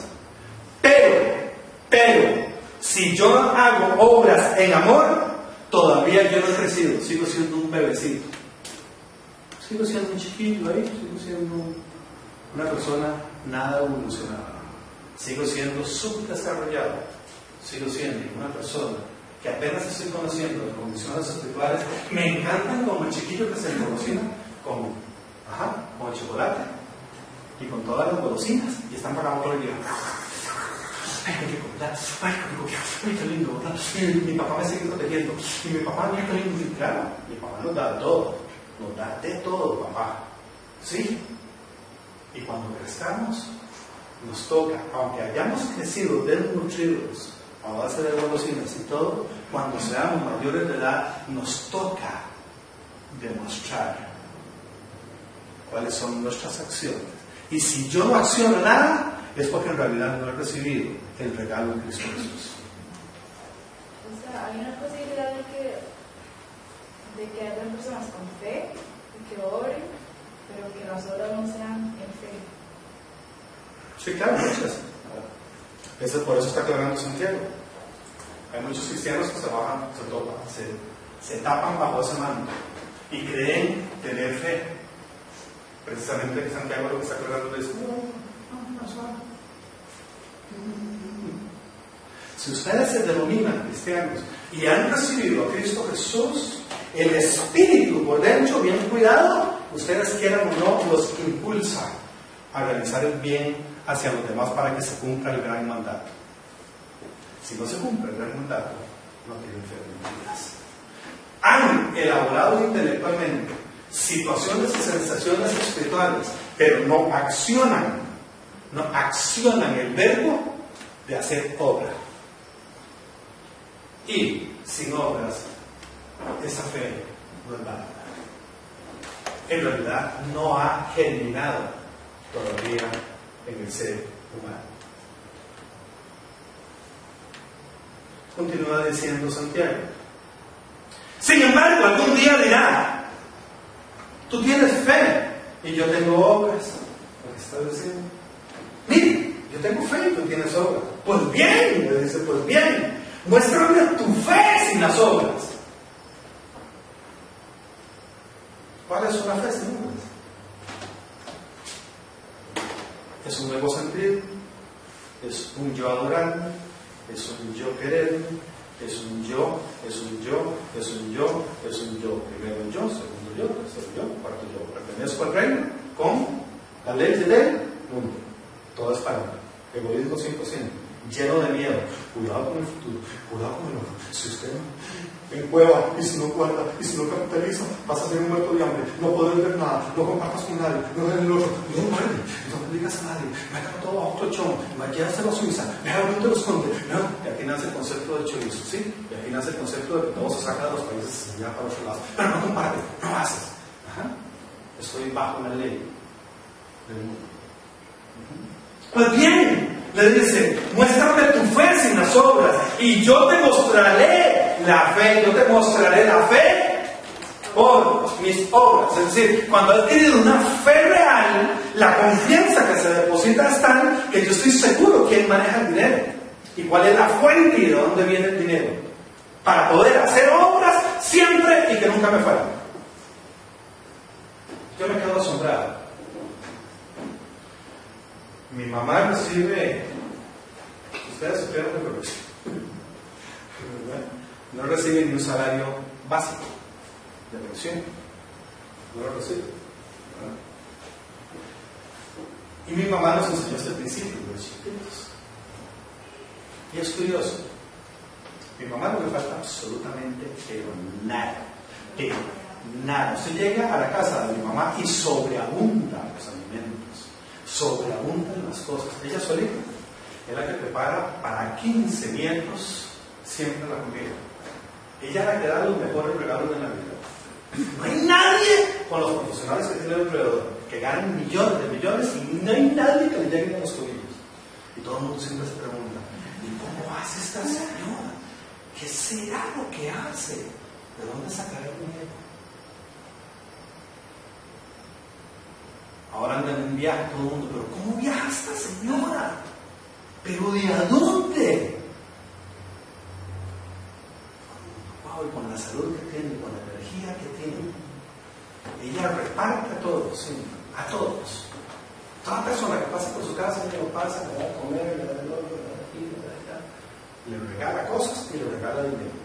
pero si yo hago obras en amor, todavía yo no he crecido, sigo siendo un bebecito, sigo siendo un chiquillo ahí, sigo siendo una persona nada evolucionada. Sigo siendo subdesarrollado, sigo siendo una persona que apenas estoy conociendo las condiciones espirituales. Me encantan como el chiquillo que se engolosina con el chocolate y con todas las golosinas y están pagando todo el día. Ay, qué rico, ¿verdad? Ay, qué lindo, ¿verdad? Mi papá me sigue protegiendo. Y mi papá, mira qué lindo. Y claro, mi papá nos da de todo. Nos da de todo, papá. ¿Sí? Y cuando crezcamos, nos toca, aunque hayamos crecido desnutridos a base de golosinas y todo, cuando seamos mayores de edad, nos toca demostrar cuáles son nuestras acciones. Y si yo no acciono nada, es porque en realidad no he recibido el regalo de Cristo Jesús. O sea, hay una posibilidad de que hayan personas con fe y que oren, pero que las obras no sean en fe. Sí, claro, muchas. Por eso está aclarando Santiago. Hay muchos cristianos que se tapan bajo ese manto y creen tener fe. Precisamente que Santiago lo que está aclarando es: no sabe. Si ustedes se denominan cristianos y han recibido a Cristo Jesús, el Espíritu por dentro, bien cuidado, ustedes quieran o no, los impulsa a realizar el bien hacia los demás para que se cumpla el gran mandato. Si no se cumple el gran mandato, no tienen fe en vidas. Han elaborado intelectualmente situaciones y sensaciones espirituales, pero no accionan el verbo de hacer obra. Y sin obras, esa fe no es válida. En realidad no ha germinado todavía en el ser humano. Continúa diciendo Santiago: sin embargo, algún día dirá, tú tienes fe y yo tengo obras. Lo que está diciendo: mire, yo tengo fe y tú tienes obras. Pues bien, le dice, pues bien, muéstrame tu fe sin las obras. ¿Cuál es una fe sin obras? Es un egocentrismo, es un yo adorando, es un yo querer, es un yo. Primero yo, segundo yo, tercero yo, cuarto yo. Pertenezco al reino con la ley del mundo. Todo es para mí. Egoísmo 100%. Lleno de miedo. Cuidado con el futuro, cuidado con el oro. Si usted en cueva, y si no guarda, y si no capitaliza, vas a ser un muerto de hambre. No puedes ver nada, no compartas con nadie, no des el otro, no muerde, no le digas a nadie, meta todo bajo tu colchón, maquillarse a Suiza, deja donde te lo esconde. No, y aquí nace el concepto del chorizo, ¿sí? Y aquí nace el concepto de que todo se saca de los países y se lleva para otro lado. Pero no compartes, no haces. Estoy bajo la ley del mundo. Pues bien, le dice, muéstrame tu fe sin las obras y yo te mostraré la fe, por mis obras. Es decir, cuando has tenido una fe real, la confianza que se deposita es tal que yo estoy seguro quién maneja el dinero y cuál es la fuente y de dónde viene el dinero para poder hacer obras siempre y que nunca me fallen. Yo me quedo asombrado. Mi mamá recibe, ustedes supieron que lo recibe, no recibe ni un salario básico de pensión, no lo recibe. Y mi mamá nos enseñó este principio de los chiquitos. Y es curioso, mi mamá no le falta absolutamente pero nada. Usted llega a la casa de mi mamá y sobreabundan los alimentos, sobreabundan las cosas. Ella solita es la que prepara para 15 nietos siempre la comida. Ella es la que da los mejores regalos de Navidad. No hay nadie con los profesionales que tiene alrededor que ganan millones de millones y no hay nadie que le llegue a los tobillos. Y todo el mundo siempre se pregunta, ¿y cómo hace esta señora? ¿Qué será lo que hace? ¿De dónde sacará el dinero? Ahora anda en un viaje todo el mundo, pero ¿cómo viaja esta señora? ¿Pero de a dónde? Wow, y con la salud que tiene, con la energía que tiene, ella reparte a todos, sí, a todos. Toda persona que pasa por su casa, ella lo pasa, le da a comer, le da el otro, le da aquí, le da allá, le regala cosas y le regala dinero.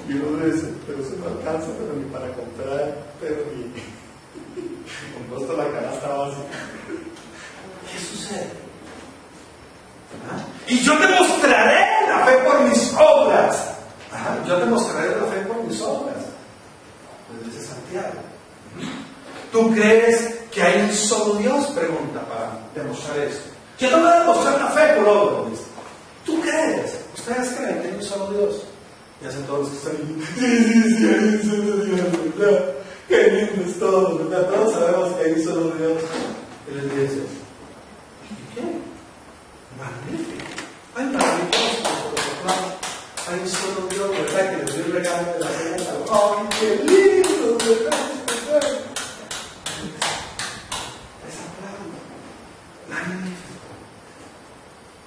Y uno dice, pero eso no alcanza, pero ni para comprar, pero ni compuesto la canasta básica. ¿Qué sucede? ¿Ah? Y yo te mostraré la fe por mis obras. ¿Ah? Yo te mostraré la fe por mis obras. Pues dice Santiago. ¿Tú crees que hay un solo Dios? Pregunta para demostrar esto. Yo no voy a demostrar la fe por obras. Dice. ¿Tú crees? ¿Ustedes creen que hay un solo Dios? Y hacen todos los que están diciendo, sí, hay un solo Dios, ¿verdad? Qué lindo es todo, ¿verdad? Todos sabemos que hay un solo Dios. Y les dice, ¿y qué? Magnífico. Ay, maravilloso. Hay un solo Dios, ¿verdad? Que les dio el regalo de la cena. ¡Ay, qué lindo! ¿Verdad? Esa palabra. Magnífico.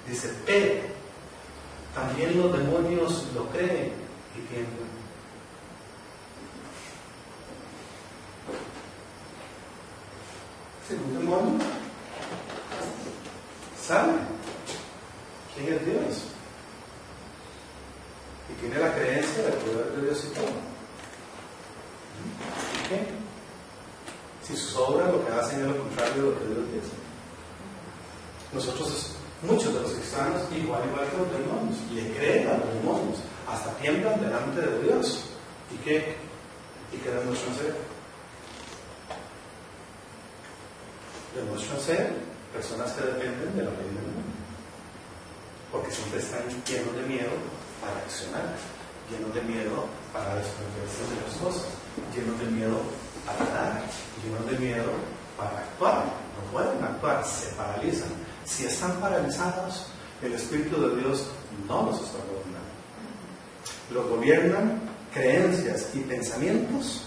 Dice, pero también los demonios lo creen y tiemblan. ¿Sí, un demonio? ¿Sabe quién es Dios? Y tiene la creencia del poder de Dios y todo. ¿Y qué? Si sus obras lo que hacen es lo contrario de lo que Dios dice. Nosotros, muchos de los cristianos, igual que los demonios, le creen a los demonios, hasta tiemblan delante de Dios. ¿Y qué? ¿Y qué demuestran ser? Demuestran ser personas que dependen de la ley del mundo, porque siempre están llenos de miedo para accionar, llenos de miedo para desprenderse de las cosas, llenos de miedo para dar, llenos de miedo para actuar. No pueden actuar, se paralizan. Si están paralizados, el Espíritu de Dios no los está gobernando. Los gobiernan creencias y pensamientos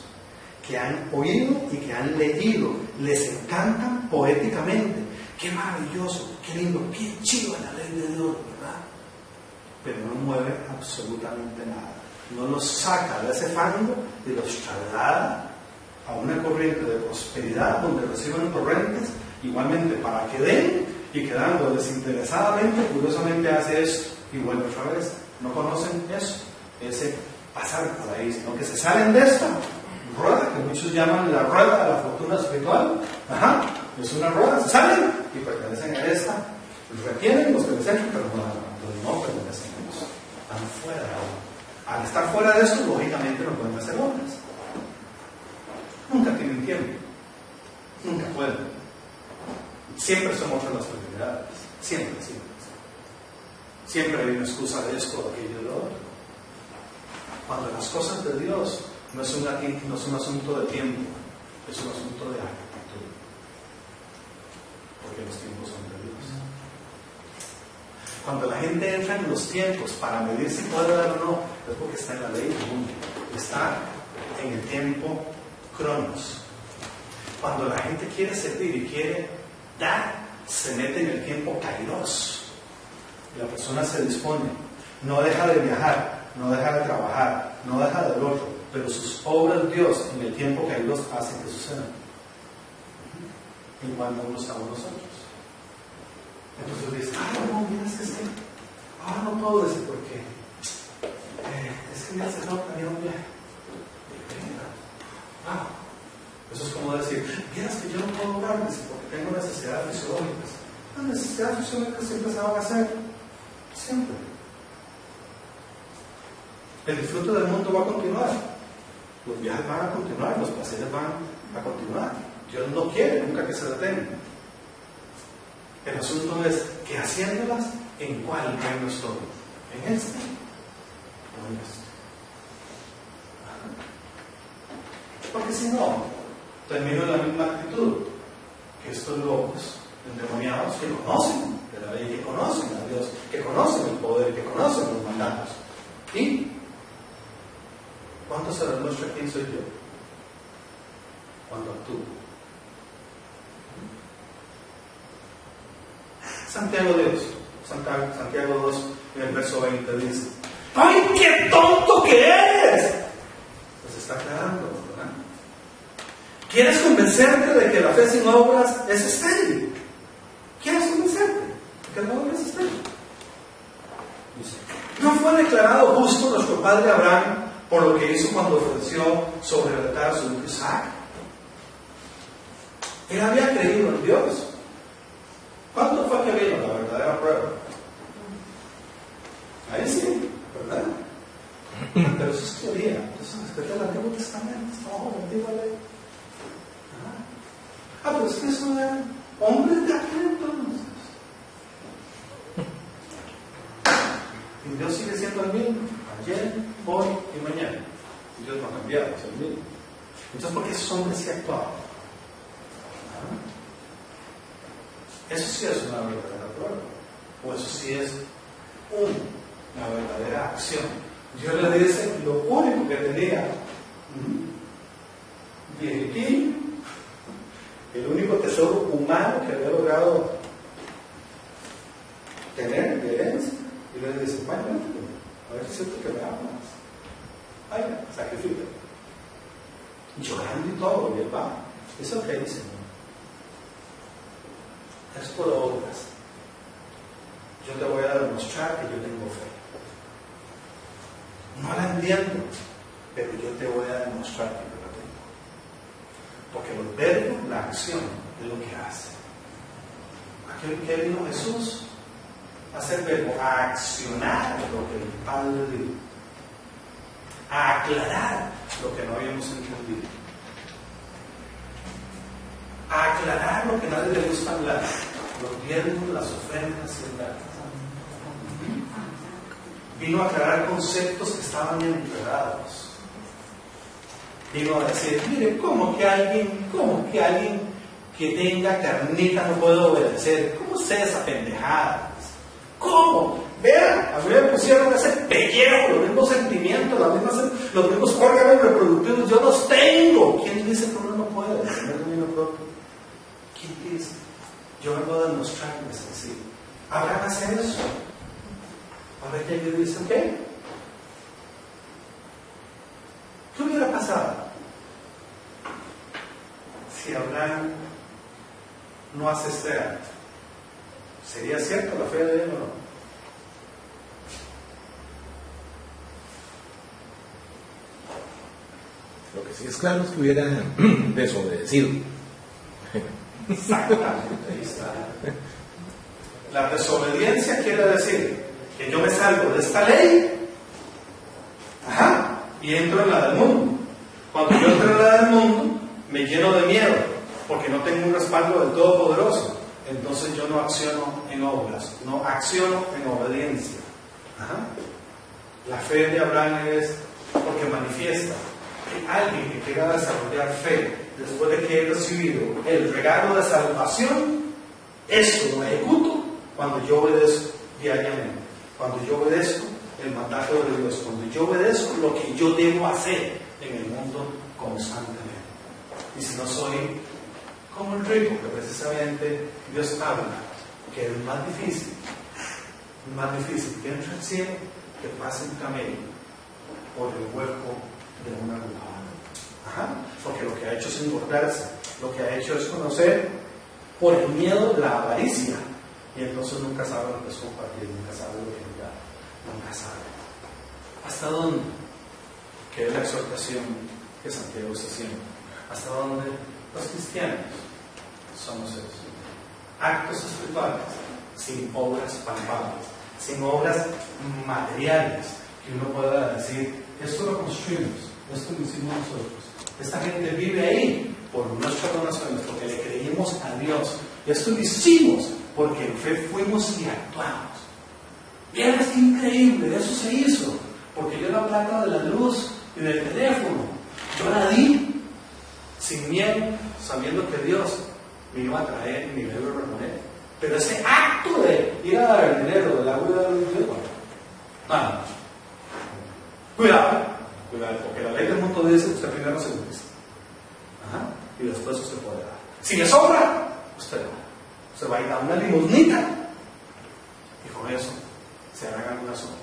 que han oído y que han leído, les encantan poéticamente. Qué maravilloso, qué lindo, qué chido la ley de Dios, ¿verdad? Pero no mueve absolutamente nada. No los saca de ese fango y los traslada a una corriente de prosperidad donde reciben torrentes igualmente para que den, y quedando desinteresadamente, curiosamente hace eso y vuelve otra vez. No conocen eso, ese pasar por ahí, sino que se salen de esta rueda que muchos llaman la rueda de la fortuna espiritual. Es una rueda, se salen y pertenecen a esta, retienen los que les entran, pero no pertenecen a eso, están fuera. Al estar fuera de eso, lógicamente no pueden hacer obras, nunca tienen tiempo, nunca pueden, siempre son otras las prioridades, siempre hay una excusa de esto, de aquello y de lo otro. Cuando las cosas de Dios no es un asunto de tiempo, es un asunto de actitud, porque los tiempos son de Dios. Cuando la gente entra en los tiempos para medir si puede dar o no, es porque está en la ley del mundo, está en el tiempo cronos. Cuando la gente quiere servir y quiere dar, se mete en el tiempo kairos. La persona se dispone, no deja de viajar, no deja de trabajar, no deja del otro, pero sus obras Dios en el tiempo kairos hacen que sucedan. Igual no lo estamos nosotros. Entonces dices, no, mira, es que no puedo decir por qué. Es que mira, se tengo planeado un viaje. Eso es como decir, miras que yo no puedo orar porque tengo necesidades fisiológicas. Las necesidades fisiológicas siempre se van a hacer. Siempre. El disfrute del mundo va a continuar. Los viajes van a continuar, los placeres van a continuar. Dios no quiere nunca que se detengan. El asunto es que haciéndolas, ¿en cuál reino estoy? ¿En este o en este? Porque si no, termino en la misma actitud que estos locos endemoniados que conocen de la ley, que conocen a Dios, que conocen el poder, que conocen los mandatos. ¿Y cuánto se demuestra quién soy yo? Cuando actúo. Santiago 2, en el verso 20 dice: ¡ay, qué tonto que eres! Pues está aclarando, ¿verdad? ¿Quieres convencerte de que la fe sin obras es estéril? ¿Quieres convencerte de que la obra es estéril? Dice: ¿no fue declarado justo nuestro padre Abraham por lo que hizo cuando ofreció sobre el altar a su hijo Isaac? Él había creído en Dios. ¿Cuánto fue que vino la verdadera prueba? Ahí sí, ¿verdad? Pero eso es teoría. Eso es que el Antiguo Testamento, no, la antigua ley. Pero es que eso era hombres de aquel entonces. Y Dios sigue siendo el mismo, ayer, hoy y mañana. Y Dios no ha cambiado, es el mismo. Entonces, ¿por qué esos hombres sí actuaban? Eso sí es una verdadera prueba, o eso sí es una verdadera acción. Dios le dice lo único que tenía viejito, el único tesoro humano que había logrado tener de herencia, y le dice: vaya, a ver si es cierto que me amas, vaya, sacrifica, llorando y todo, y él va. Eso es lo que dice: es por obras. Yo te voy a demostrar que yo tengo fe. No la entiendo, pero yo te voy a demostrar que yo la tengo. Porque los verbos, la acción, es lo que hace. ¿A qué vino Jesús? A hacer verbo, a accionar lo que el Padre dijo, a aclarar lo que no habíamos entendido, a aclarar lo que a nadie le gusta hablar, los diezmos, las ofrendas y el dar. Vino a aclarar conceptos que estaban bien enredados. Vino a decir: mire, ¿cómo que alguien que tenga carnita no puede obedecer? ¿Cómo es esa pendejada? ¿Cómo? Vean, a mí me pusieron ese pellejo, los mismos sentimientos, los mismos órganos reproductivos, yo los tengo. ¿Quién dice que uno no puede tener el dominio propio? ¿Quién dice? Yo me puedo demostrar que es sencillo. ¿Abraham hace eso? A ver, que Dios dice: ¿qué? ¿Qué hubiera pasado si Abraham no hace este acto? ¿Sería cierto la fe de él o no? Lo que sí es claro es que hubiera desobedecido. Exactamente, ahí está. La desobediencia quiere decir que yo me salgo de esta ley, y entro en la del mundo. Cuando yo entro en la del mundo, me lleno de miedo, porque no tengo un respaldo del Todopoderoso. Entonces yo no acciono en obras, no acciono en obediencia. La fe de Abraham es porque manifiesta que alguien que quiera desarrollar fe después de que he recibido el regalo de salvación, esto lo ejecuto cuando yo obedezco diariamente, cuando yo obedezco el mandato de Dios, cuando yo obedezco lo que yo debo hacer en el mundo constantemente. Y si no soy como el rico, que precisamente Dios habla, que es más difícil que entre al cielo que pase un camello por el hueco de una aguja. Porque lo que ha hecho es engordarse, lo que ha hecho es conocer por el miedo la avaricia, y entonces nunca sabe lo que es compartir, nunca sabe lo que es dar, nunca sabe hasta dónde, que es la exhortación que Santiago está haciendo, hasta dónde los cristianos somos eso, actos espirituales sin obras palpables, sin obras materiales que uno pueda decir, esto lo construimos, esto lo hicimos nosotros, esta gente vive ahí por nuestras donaciones, porque le creímos a Dios, esto lo hicimos porque en fe fuimos y actuamos. Vieras qué increíble, eso se hizo, porque yo la plata de la luz y del teléfono, yo la di sin miedo, sabiendo que Dios me iba a traer y me iba a reponer. Pero ese acto de ir a dar el dinero del agua y de la luz, nada. Cuidado, porque la ley del mundo dice que usted primero se utiliza. Y después usted puede dar. Si le sobra, usted da. Usted va a ir a una limosnita y con eso se harán algunas obras.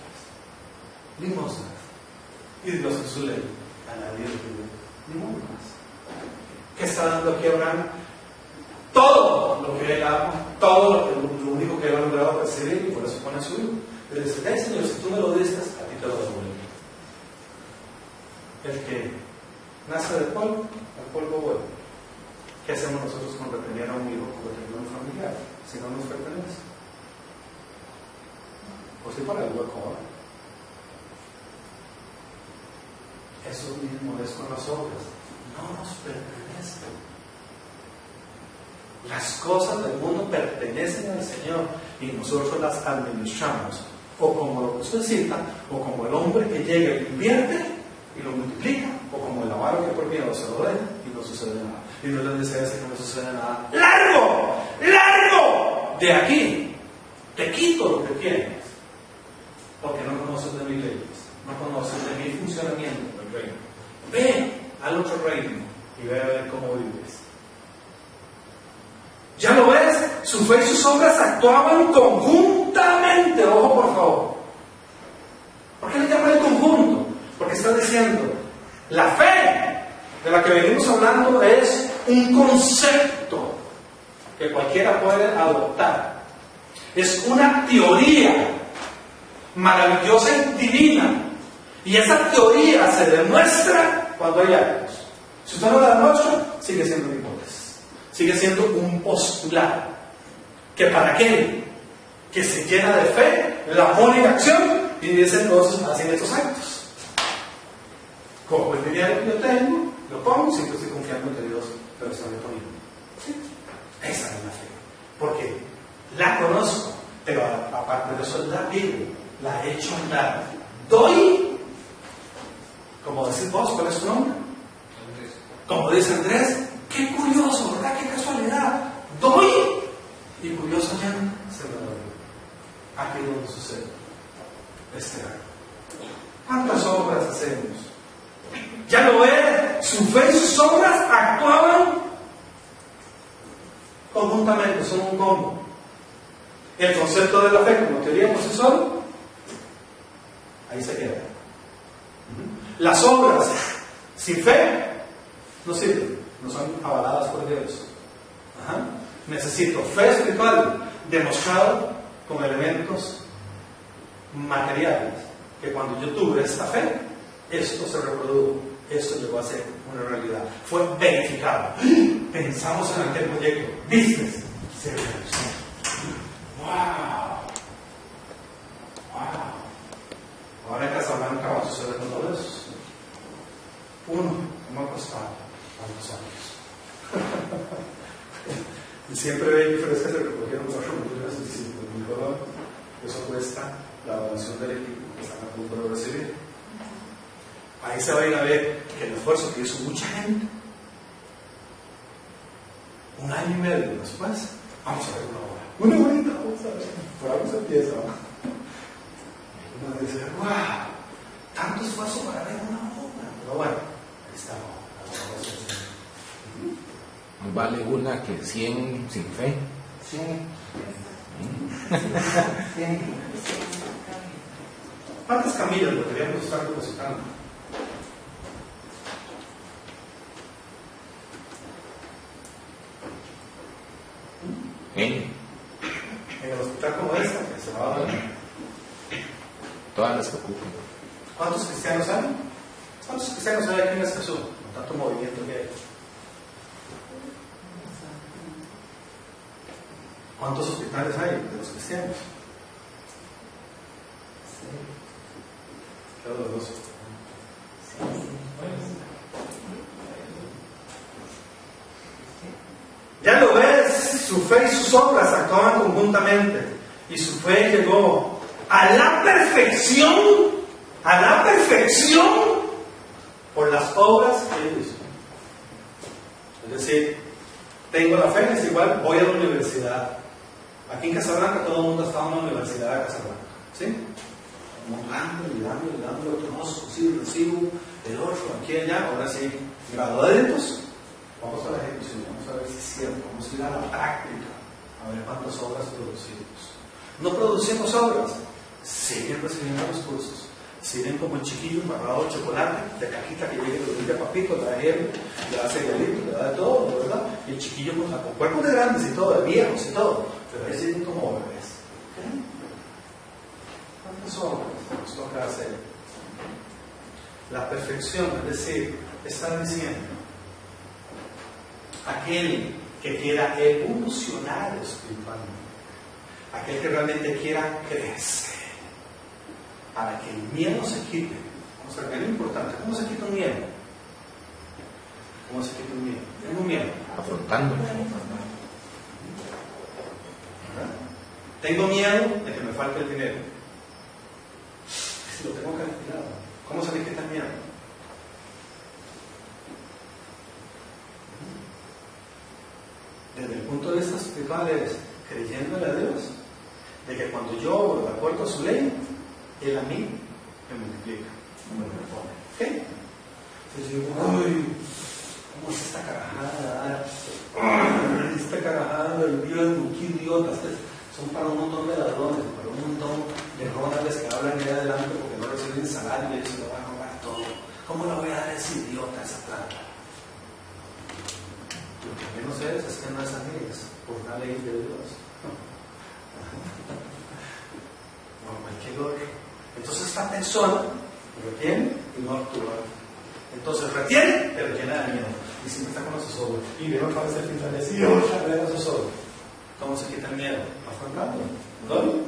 Limosna. Y Dios en su ley a nadie le pide ni uno más. ¿Qué está dando aquí Abraham? Todo lo que él ama, todo lo único que él ha logrado percibir, y por eso pone a su hijo. Le dice, Señor, si tú me lo dices, a ti te lo devuelvo. El que nace del polvo, al polvo vuelve. ¿Qué hacemos nosotros con retener a un hijo, con retener a un familiar, si no nos pertenece? O si para el hueco ahora. Eso mismo es con las obras. No nos pertenecen. Las cosas del mundo pertenecen al Señor y nosotros las administramos. O como lo que usted cita, o como el hombre que llega y invierte y lo multiplica, o como el avaro que por miedo se lo deja y no sucede nada. Y Dios le dice a ese que no sucede nada. ¡Largo! ¡Largo! De aquí te quito lo que tienes. Porque no conoces de mis leyes, no conoces de mi funcionamiento del reino. Ve al otro reino y ve a ver cómo vives. ¿Ya lo ves? Su fe y sus obras actuaban conjuntamente. Ojo, por favor. ¿Por qué le llama el conjunto? Porque está diciendo, la fe de la que venimos hablando es un concepto que cualquiera puede adoptar. Es una teoría maravillosa y divina. Y esa teoría se demuestra cuando hay actos. Si usted no la demuestra, sigue siendo una hipótesis. Sigue siendo un postulado. Que para aquel que se llena de fe, la pone en acción y dice entonces hacen estos actos. Como el dinero que yo tengo, lo pongo, siempre estoy confiando en que Dios lo está poniendo. ¿Sí? Esa es la fe. Porque la conozco, pero aparte de eso la vivo, la he hecho andar. Doy, como decís vos, ¿cuál es su nombre? Andrés. Como dice Andrés, qué curioso, ¿verdad? Qué casualidad. Doy y curiosamente se me doy. Aquí es donde sucede este acto. ¿Cuántas obras hacemos? Ya lo ve, su fe y sus obras actuaban conjuntamente, son un combo. El concepto de la fe como teoría por sí solo, ahí se queda. Las obras sin fe no sirven, no son avaladas por Dios. Necesito fe espiritual demostrado con elementos materiales, que cuando yo tuve esta fe, esto se reprodujo, esto llegó a ser una realidad, fue verificado. Pensamos en aquel proyecto, business, se realizó. ¡Wow! ¡Wow! Ahora en Casablanca va a suceder con todo eso. Uno, ¿cómo ha costado? ¿Cuántos años? Y siempre ven diferencias que se recogieron 4 millones y 5.000 dólares. Eso cuesta la donación del equipo que están a punto de recibir. Ahí se va a ir a ver que el esfuerzo que hizo mucha gente, 1 año y medio después, vamos a ver una obra. Una bonita, vamos a ver. Por algo se empieza. Uno dice, ¡wow! Tanto esfuerzo para ver una obra. Pero bueno, ahí está. Vale una que 100 sin fe. Sí. ¿Cuántas camillas deberíamos estar depositando? En el hospital como esta, que se va a dar. Todas las que ocupen. ¿Cuántos cristianos hay? ¿Cuántos cristianos hay aquí en esta zona? Con tanto movimiento que hay. ¿Cuántos hospitales hay de los cristianos? Qué doloroso. Ya lo ves, su fe y sus obras actuaban conjuntamente y su fe llegó a la perfección por las obras que él hizo. Es decir, tengo la fe, es igual, voy a la universidad. Aquí en Casablanca todo el mundo ha estado en la Universidad de Casablanca, ¿sí? Dando, lo conozco, sí, recibo, el otro, aquí y allá, ahora sí, graduaditos. Vamos a la ejecución, vamos a ver si es cierto, vamos a ir a la práctica, a ver cuántas obras producimos. No producimos obras, siguen recibiendo los cursos, siguen como el chiquillo embarrado de chocolate, de cajita que llegue, le da papito, le da gel, le da cerealito, le da de todo, ¿verdad? Y el chiquillo con cuerpos de grandes y todo, de viejos y todo, pero ahí siguen como bebés. ¿Cuántas obras nos toca hacer? La perfección, es decir, están diciendo, aquel que quiera evolucionar espiritualmente, aquel que realmente quiera crecer, para que el miedo se quite. Vamos a ver, es importante. ¿Cómo se quita un miedo? ¿Cómo se quita un miedo? Tengo un miedo. Afrontándolo. Tengo miedo de que me falte el dinero. Si lo tengo calculado, ¿cómo se me quita el miedo? Desde el punto de vista espiritual es creyéndole a Dios de que cuando yo obro de acuerdo a su ley, Él a mí me multiplica, me repone. ¿Ok? Entonces yo digo, uy, ¿cómo es esta carajada? Esta carajada del Dios, qué idiotas. Son para un montón de ladrones, para un montón de rondas que hablan ahí adelante porque no reciben salario y ellos se lo van a robar todo. ¿Cómo le voy a dar a ese idiota esa plata? Lo que menos es que no es así, es por una ley de Dios. O cualquier otro. Entonces esta persona retiene y no actúa. Entonces retiene, pero llena de miedo. Y siempre está con los ojos. Y viene otra vez el final de sí, otra vez a sus ojos. ¿Cómo se quita el miedo? Afrontando. ¿Doy?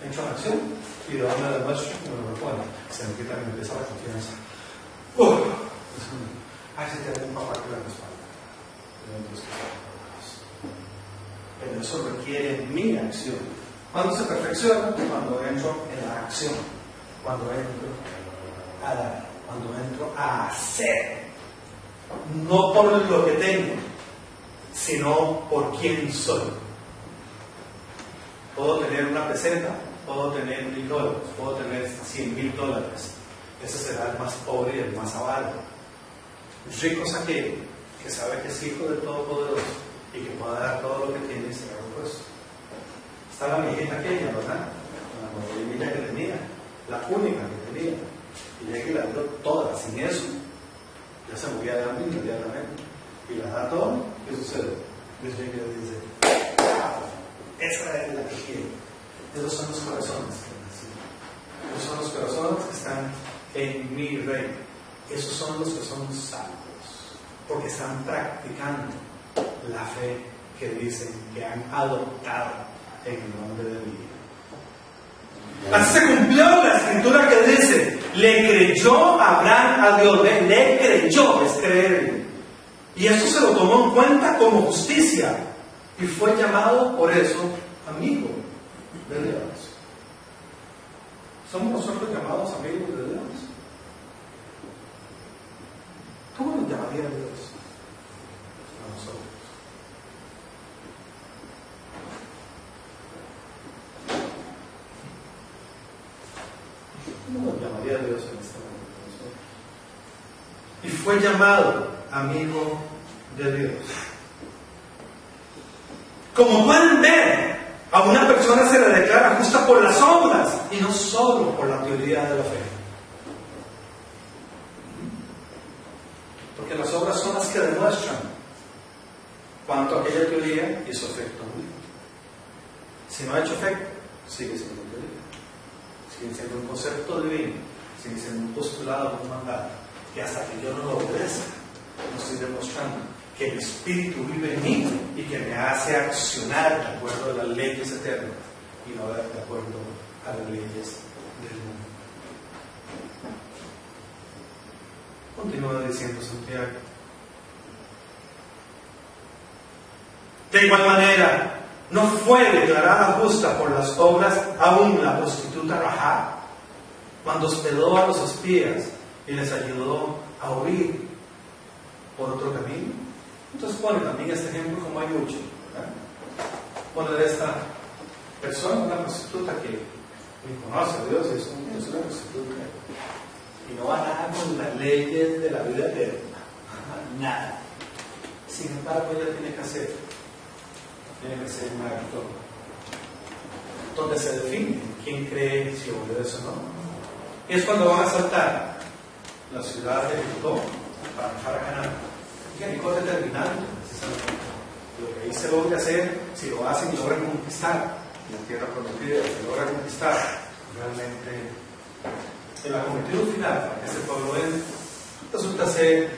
Entro en acción y de dónde la demuestro y me lo repone. Se me quita, me empieza la confianza. Ay, se te da un papá que la respalda. Pero eso requiere mi acción. ¿Cuándo se perfecciona? Cuando entro en la acción. Cuando entro a dar. Cuando entro a hacer. No por lo que tengo, sino por quién soy. Puedo tener una peseta, puedo tener $1,000, puedo tener $100,000. Ese será el más pobre y el más avaro. El rico es aquel que sabe que es hijo del Todopoderoso y que puede dar todo lo que tiene y será repuesto. Está la viejita aquella, ¿verdad? La movilidad que tenía, la única que tenía, y ya que la dio toda, sin eso, ya se moría de hambre inmediatamente. Y la da todo, ¿qué sucede? Dios llega y dice, esa es la que quiero. Esos son los corazones que nacen. Esos son los corazones que están en mi reino. Esos son los que son salvos, porque están practicando la fe que dicen que han adoptado en el nombre de Dios. Así se cumplió la escritura que dice, le creyó Abraham a Dios, le creyó, es creer. Y eso se lo tomó en cuenta como justicia y fue llamado por eso amigo de Dios. ¿Somos nosotros llamados amigos de Dios? ¿Cómo nos llamaría Dios a nosotros? ¿Cómo nos llamaría Dios en este momento? Y fue llamado amigo de Dios. Como pueden ver, a una persona se le declara justa por las obras y no solo por la teoría de la fe. Porque las obras son las que demuestran cuánto aquella teoría hizo efecto en mí. Si no ha hecho efecto, sigue siendo teoría. Sigue siendo un concepto divino, sigue siendo un postulado, un mandato, que hasta que yo no lo obedezca, no estoy demostrando que el Espíritu vive en mí y que me hace accionar de acuerdo a las leyes eternas y no de acuerdo a las leyes del mundo. Continúa diciendo Santiago. De igual manera, no fue declarada justa por las obras aún la prostituta Rahab, cuando hospedó a los espías y les ayudó a huir por otro camino. Entonces pone también este ejemplo, como hay mucho, ¿verdad? Pone de esta persona, una prostituta que ni conoce a Dios, es una prostituta y no va nada con las leyes de la vida eterna, nada. Sin embargo, ella tiene que hacer un acto donde se define quién cree si obedece o no. Y es cuando van a asaltar la ciudad de Jericó para dejar a Canaán. Jericó es determinante, precisamente. Lo que ahí se logra hacer, si lo hacen y logran conquistar la tierra prometida, si logran conquistar realmente el acometido final para que ese pueblo entre, resulta ser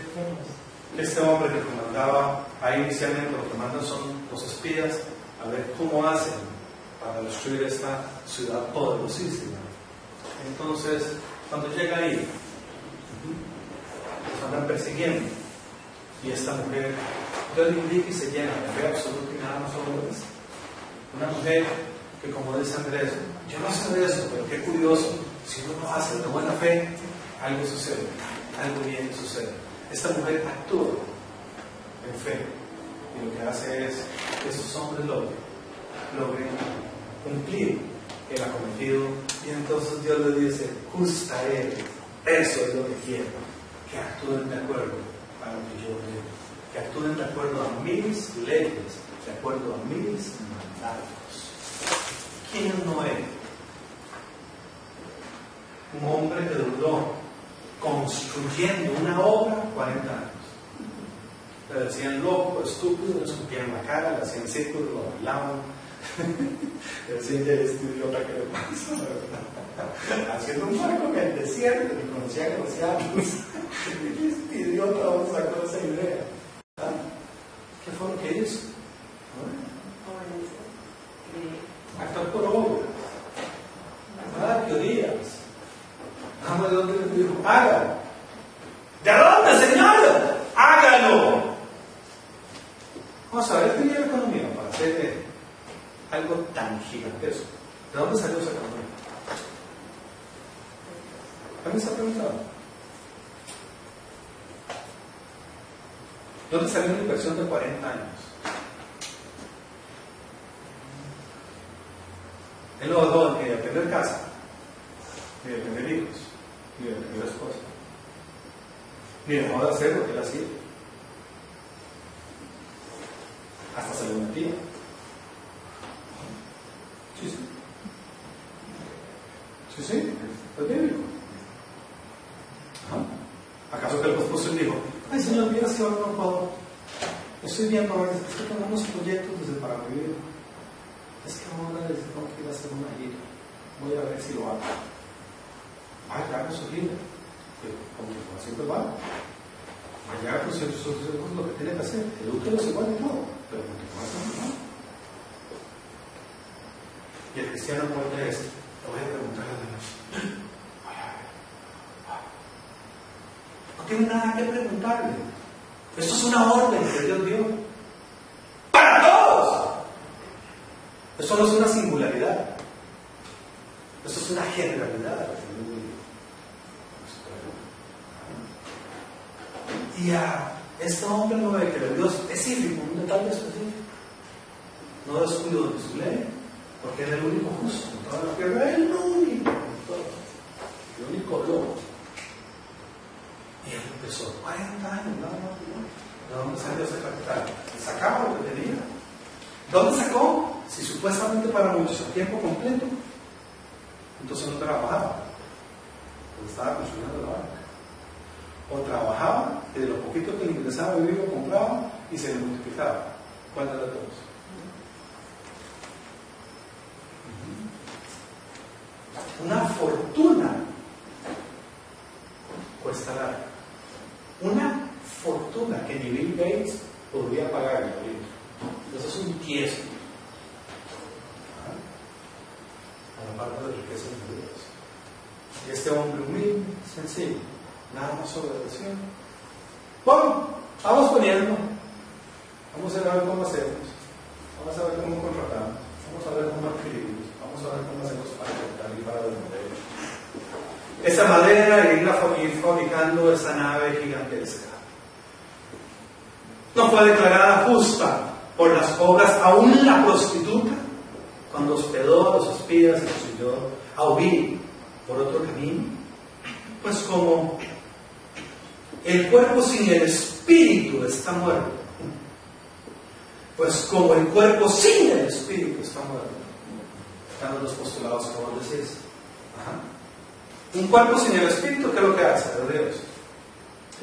este hombre que comandaba ahí inicialmente, lo que mandan son los espías a ver cómo hacen para destruir esta ciudad poderosísima. Entonces, cuando llega ahí, los andan persiguiendo y esta mujer, Dios le indica y se llena de fe absoluta y nada más obedece. Una mujer que, como dice Andrés, yo no sé de eso, pero qué curioso, si uno lo hace de buena fe, algo sucede, algo bien sucede. Esta mujer actúa en fe y lo que hace es que esos hombres logren cumplir el acometido, y entonces Dios le dice: justa eres, eso es lo que quiero, que actúen de acuerdo a lo que yo digo, que actúen de acuerdo a mis leyes, de acuerdo a mis mandatos. ¿Quién no es? Un hombre que duró construyendo una obra 40 años. Le decían loco, estúpido, le escupían la cara, le hacían círculos, lo bailaban. Le decían: ya este idiota, ¿qué le pasa? Haciendo un barco en el desierto, ni conocían a los océanos. Este idiota, ¿dónde sacó esa idea? ¿Qué fue lo que hizo? Actuar por obras, no dar teorías. Nada más Dios le dijo: hágalo. ¿De dónde, Señor? Hágalo. Vamos a ver, ¿qué tenía la economía para hacer algo tan gigantesco? ¿De dónde salió esa economía? ¿Alguien se ha preguntado? ¿Dónde salió una inversión de 40 años? Él no dejó ni de tener casa, ni de tener hijos, ni de tener esposa, ni dejó de hacer lo que él hacía. Hasta se lo metía. Sí, sí. Sí, sí, es bíblico. ¿Acaso que el esposo le dijo: ay, Señor, mira, si ahora no puedo, estoy viendo ahora, es que tengo unos proyectos desde para vivir, es que ahora tengo que ir a hacer una gira, voy a ver si lo hago. Haga su gira, como siempre va, allá con sus hijos lo que tiene que hacer, edúquelos igual y todo, pero lo que pasa no. Y el cristiano puede es: te voy a preguntar a Dios. No tiene nada que preguntarle. Esto es una orden que Dios dio para todos. Esto no es una singularidad. Esto es una generalidad. Y a este hombre no ve que le dio específico, un detalle específico. No descuido de su ley, porque era el único justo en toda la tierra, el único, el único lobo. Y él empezó 40 años, nada más. ¿De dónde salió ese capital? Sacaba lo que tenía. ¿Dónde sacó? Si supuestamente para muchos a tiempo completo, entonces no trabajaba, porque estaba construyendo la barca. O trabajaba y de lo poquito que le ingresaba vivía, compraba y se le multiplicaba. ¿Cuál de las dos? Una fortuna cuesta la. Una fortuna que ni Bill Gates podría pagarlo. Eso es un diezmo a la parte de riquezas de Dios. Y este hombre humilde, sencillo, nada más obedeció. Bueno, vamos poniendo, vamos a ver cómo hacemos, vamos a ver cómo contratamos, vamos a ver cómo adquirimos, vamos a ver cómo hacemos para cortar y para demoler esa madera y ir fabricando esa nave gigantesca. No fue declarada justa por las obras, aún la prostituta, cuando hospedó a los espías y consiguió a huir por otro camino. Pues como el cuerpo sin el espíritu está muerto, pues como el cuerpo sin el espíritu está muerto. Están los postulados que vos decís. Un cuerpo sin el espíritu, ¿qué es lo que hace de Dios?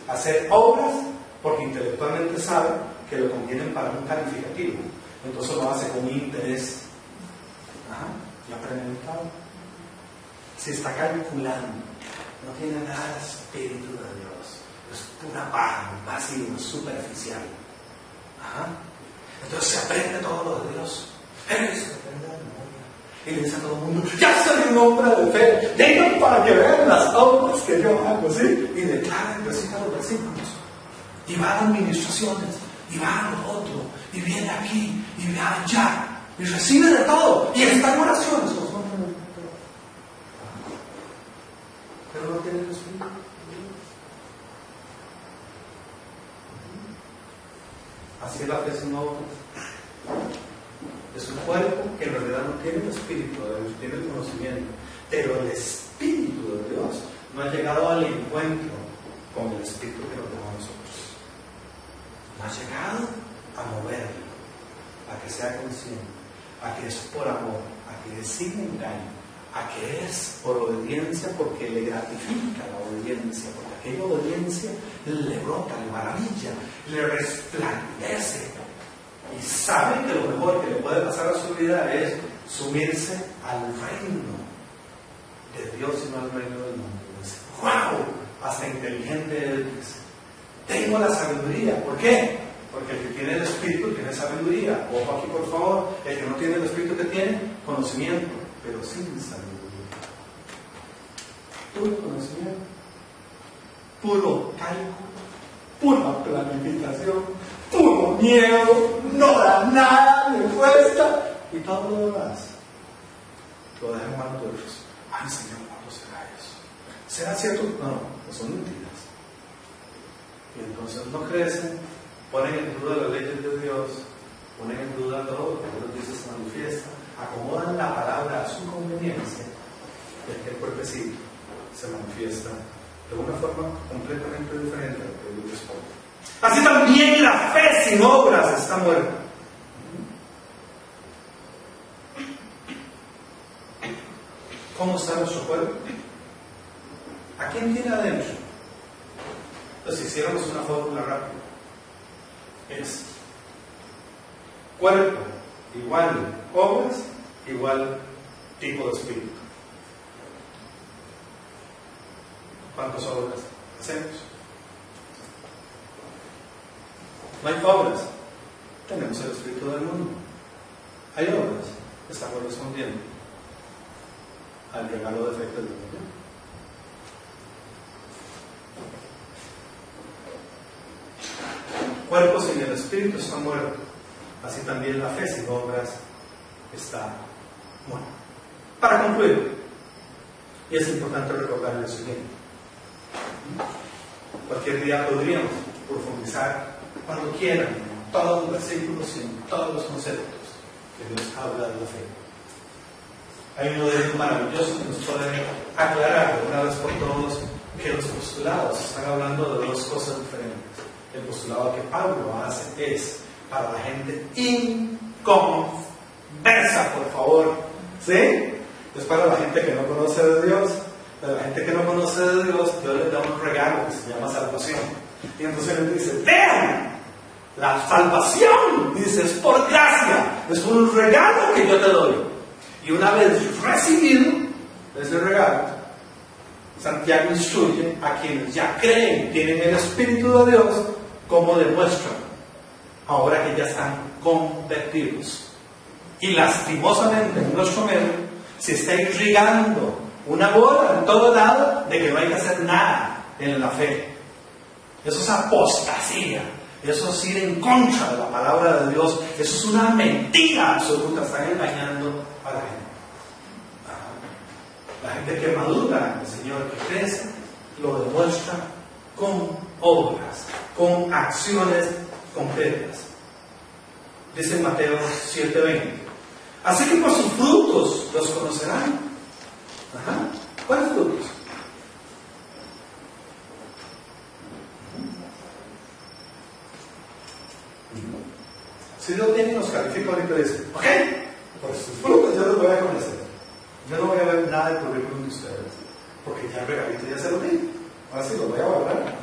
Hacer obras porque intelectualmente sabe que lo convienen para un calificativo. Entonces lo hace con interés. Ya premeditado. Se está calculando. No tiene nada de espíritu de Dios. Es pura paja, vacío, superficial. Entonces se aprende todo lo de Dios. Pero se aprende de memoria. Y le dice a todo el mundo: ya soy un hombre de fe. Vengan para que vean las obras que yo hago, ¿sí? Y declara y recita los versículos. Y va a administraciones. Y va a lo otro. Y viene aquí. Y va allá. Y recibe de todo. Y está en oraciones. Pero no tiene el espíritu. Así es la fe sin obras. Es un cuerpo que en realidad no tiene el espíritu de Dios, tiene el conocimiento. Pero el espíritu de Dios no ha llegado al encuentro con el espíritu que nos dejó a nosotros. No ha llegado a moverlo, a que sea consciente, a que es por amor, a que es sin engaño, a que es por obediencia porque le gratifica la obediencia, porque aquella obediencia le brota, le maravilla, le resplandece y sabe que lo mejor que le puede pasar a su vida es sumirse al reino de Dios y no al reino del mundo. Dice: ¡wow! Hasta inteligente él dice: tengo la sabiduría. ¿Por qué? Porque el que tiene el espíritu tiene sabiduría. Ojo aquí, por favor. El que no tiene el espíritu, que tiene conocimiento, pero sin sabiduría. Puro conocimiento, puro cálculo, pura planificación, puro miedo, no da nada, le cuesta, y todo lo demás lo deja en manos de otros. Ay, Señor, ¿cuándo será eso? ¿Será cierto? No, son mentiras. Y entonces no crecen, ponen en duda las leyes de Dios, ponen en duda todo lo que Dios dice, se manifiesta, acomodan la palabra a su conveniencia, y el cuerpecito se manifiesta de una forma completamente diferente a lo que Dios responde. Así también la fe sin obras está muerta. ¿Cómo está nuestro cuerpo? ¿A quién tiene adentro? Entonces, si hiciéramos una fórmula rápida, es cuerpo igual obras igual tipo de espíritu. ¿Cuántas obras hacemos? No hay obras, tenemos el espíritu del mundo. Hay obras, estamos respondiendo al regalo de fe del mundo. Cuerpo sin el espíritu está muerto, así también la fe sin obras está muerta. Para concluir, y es importante recordar lo siguiente: cualquier día podríamos profundizar cuando quieran en todos los versículos y en todos los conceptos que Dios habla de la fe. Hay uno de ellos maravilloso que nos puede aclarar de una vez por todos que los postulados están hablando de dos cosas diferentes. El postulado que Pablo hace es para la gente inconversa, por favor, ¿sí? Es para la gente que no conoce de Dios. Para la gente que no conoce de Dios, Dios les da un regalo que se llama salvación. Y entonces Él dice: vean, la salvación, dice, es por gracia, es por un regalo que yo te doy. Y una vez recibido ese regalo, Santiago instruye a quienes ya creen, tienen el Espíritu de Dios, cómo demuestran ahora que ya están convertidos. Y lastimosamente en nuestro medio se está irrigando una bola en todo lado de que no hay que hacer nada en la fe. Eso es apostasía. Eso es ir en contra de la palabra de Dios. Eso es una mentira absoluta. Están engañando a la gente. La gente que madura en el Señor, que crece, lo demuestra con obras, con acciones concretas. Dice en Mateo 7:20. Así que por sus frutos los conocerán. ¿Cuáles frutos? Si lo tienen, los califico ahorita y dicen, ok, por sus frutos yo los voy a conocer. Yo no voy a ver nada del currículum de ustedes, porque ya el regalito ya se lo di. Ahora sí los voy a valorar.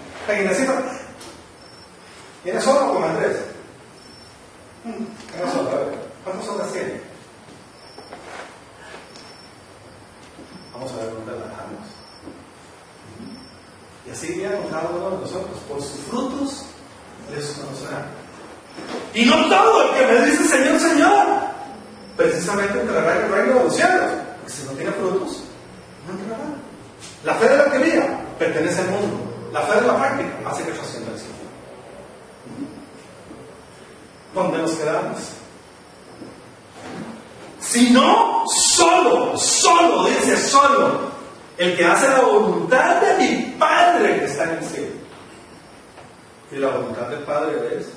¿Tienes solo como Andrés? ¿Tienes solo? A ver, ¿cuántas horas tiene? Vamos a ver dónde la dejamos. Y así iría con cada uno de nosotros. Por sus frutos les conocerán. Y no todo el que me dice Señor, Señor, precisamente entrará en el reino de los cielos. Porque si no tiene frutos, no entrará. La fe de la teoría pertenece al mundo. La fe de la práctica hace que trascienda el cielo. ¿Dónde nos quedamos? Si no, solo, dice solo, el que hace la voluntad de mi Padre que está en el cielo. Y la voluntad del Padre es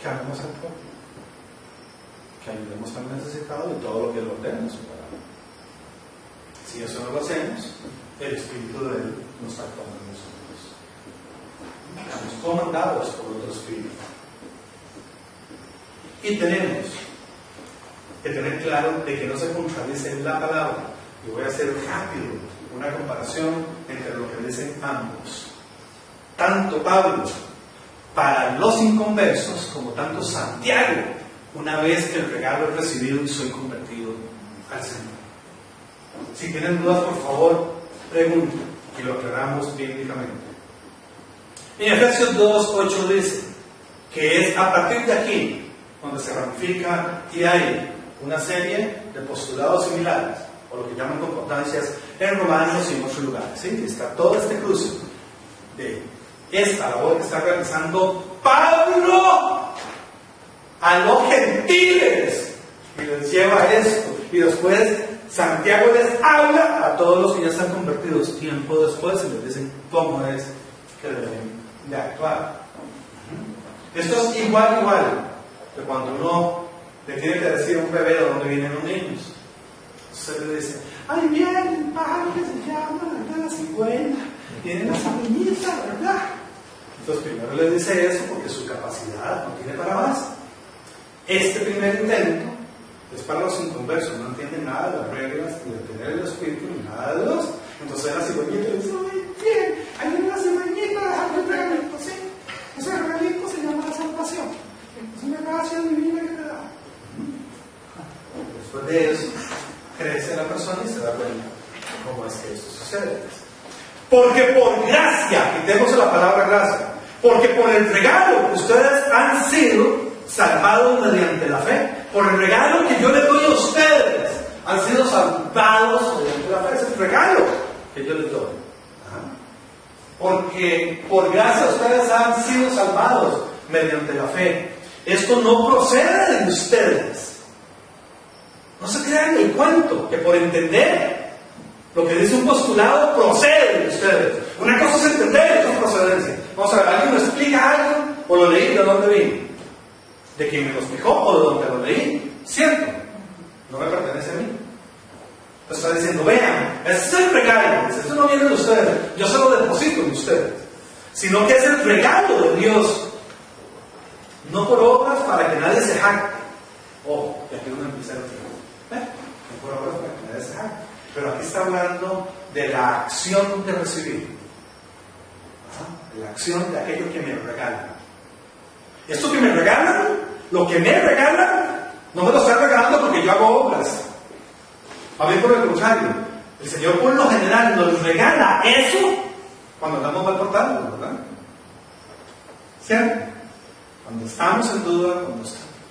que amemos al pobre, que ayudemos al necesitado y todo lo que lo ordena en su palabra. Si eso no lo hacemos, el Espíritu de Él nos actúa en nosotros. Estamos comandados por otro Espíritu. Y tenemos que tener claro de que no se contradice la palabra. Y voy a hacer rápido una comparación entre lo que dicen ambos. Tanto Pablo para los inconversos como tanto Santiago, una vez que el regalo es recibido y soy convertido al Señor. Si tienen dudas, por favor, pregunten y lo aclaramos bíblicamente. En Efesios 2:8 dice que es a partir de aquí donde se ramifica y hay una serie de postulados similares, o lo que llaman concordancias en Romanos y en otros lugares. ¿Sí? Está todo este cruce de esta labor que está realizando Pablo a los gentiles y les lleva a esto, y después Santiago les habla a todos los que ya están convertidos tiempo después y les dicen cómo es que deben de actuar. Esto es igual que cuando uno le tiene que decir a un bebé de dónde vienen los niños. Se le dice, ahí viene el pájaro que se llama, ¿verdad? La cigüeña, tiene la sabiñita, ¿verdad? Entonces primero le dice eso porque su capacidad no tiene para más. Este primer intento es para los inconversos, no entienden nada de las reglas, ni de tener el espíritu, ni nada de Dios. Entonces la cigüeñita le dice, ay, bien, ahí viene la cigüeñita, déjame el regalito, ¿sí? Ese regalito se llama la salvación. Es una gracia divina que te da. Después de eso, crece la persona y se da cuenta cómo es que eso sucede. Porque por gracia, quitemos la palabra gracia, porque por el regalo que ustedes han sido salvados mediante la fe, por el regalo que yo les doy a ustedes, han sido salvados mediante la fe, es el regalo que yo les doy. Porque por gracia ustedes han sido salvados mediante la fe. Esto no procede de ustedes. No se crean el cuento que por entender lo que dice un postulado procede de ustedes. Una cosa es entender y otra procedencia. Vamos a ver, ¿alguien me explica algo o lo leí de dónde vino? ¿De quién me lo explicó o de dónde lo leí? Cierto, no me pertenece a mí. Entonces está diciendo, vean, ese es el regalo. Esto no viene de ustedes, yo se lo deposito en ustedes. Sino que es el regalo de Dios. No por obras para que nadie se jacte. Ojo, y aquí uno empieza a decir, no por obras para que nadie se jacte. Pero aquí está hablando de la acción de recibir. De la acción de aquello que me regalan. Esto que me regalan, lo que me regalan, no me lo están regalando porque yo hago obras. A mí por el contrario, el Señor por lo general nos regala eso cuando andamos mal portados, ¿verdad? ¿Cierto? Cuando estamos en duda,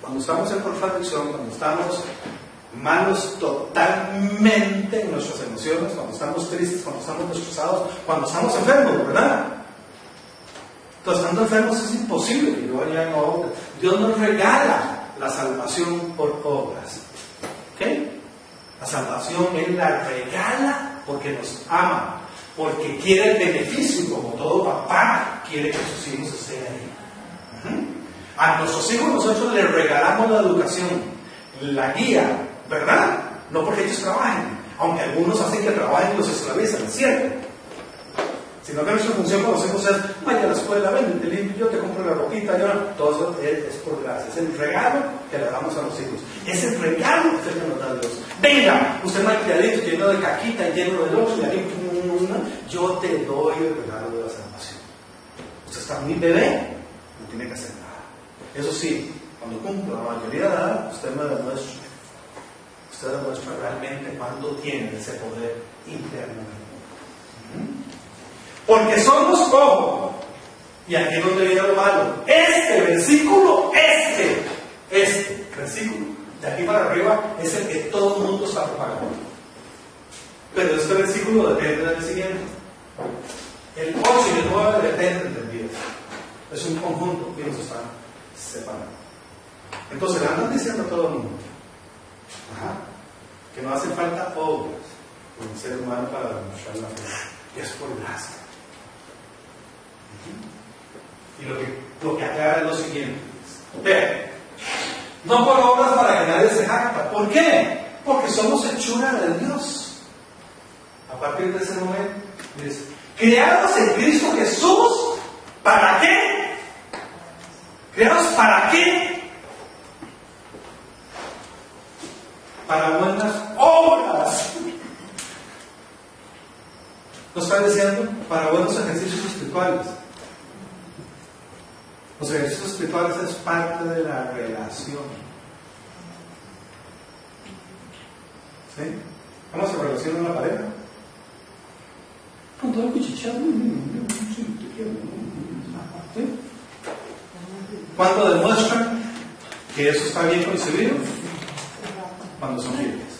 cuando estamos en contradicción, cuando estamos malos totalmente en nuestras emociones, cuando estamos tristes, cuando estamos destrozados, cuando estamos enfermos, ¿verdad? Entonces, estando enfermos es imposible que yo vaya en obra. Dios nos regala la salvación por obras. ¿Ok? La salvación Él la regala porque nos ama, porque quiere el beneficio, como todo papá quiere que sus hijos estén ahí. A nuestros hijos nosotros les regalamos la educación, la guía, ¿verdad? No porque ellos trabajen, aunque algunos hacen que trabajen y los esclavizan, ¿cierto? Sino que nuestra función con los hijos es: vaya a la escuela, ven, te limpio, yo te compro la ropita, todo eso es por gracia, es el regalo que le damos a los hijos, es el regalo que nos da Dios. Venga, usted malcriadito, lleno de caquita y lleno de lobos, yo te doy el regalo de la salvación. Usted está muy bebé, no tiene que hacer nada. Eso sí, cuando cumpla la mayoría de edad, usted demuestra realmente cuánto tiene ese poder internamente. Porque somos como, y aquí es donde viene lo malo, este versículo, de aquí para arriba, es el que todo el mundo está propagando. Pero este versículo depende del siguiente. El 8 y el 9 dependen del 10. Es un conjunto que nos está separando. Entonces le andan diciendo a todo el mundo que no hacen falta obras por un ser humano para demostrar la fe, que es por gracia. Y lo que aclara es lo siguiente: vean, no por obras para que nadie se jacta. ¿Por qué? Porque somos hechura de Dios. A partir de ese momento, dice: creados en Cristo Jesús, ¿para qué? ¿Creados para qué? Para buenas obras. Nos está diciendo para buenos ejercicios espirituales. Los ejercicios espirituales es parte de la relación. ¿Sí? ¿Cómo se relaciona una pareja? Con todo el cuchicheado. ¿Sí? ¿Cuándo demuestran que eso está bien concebido? Cuando son fieles.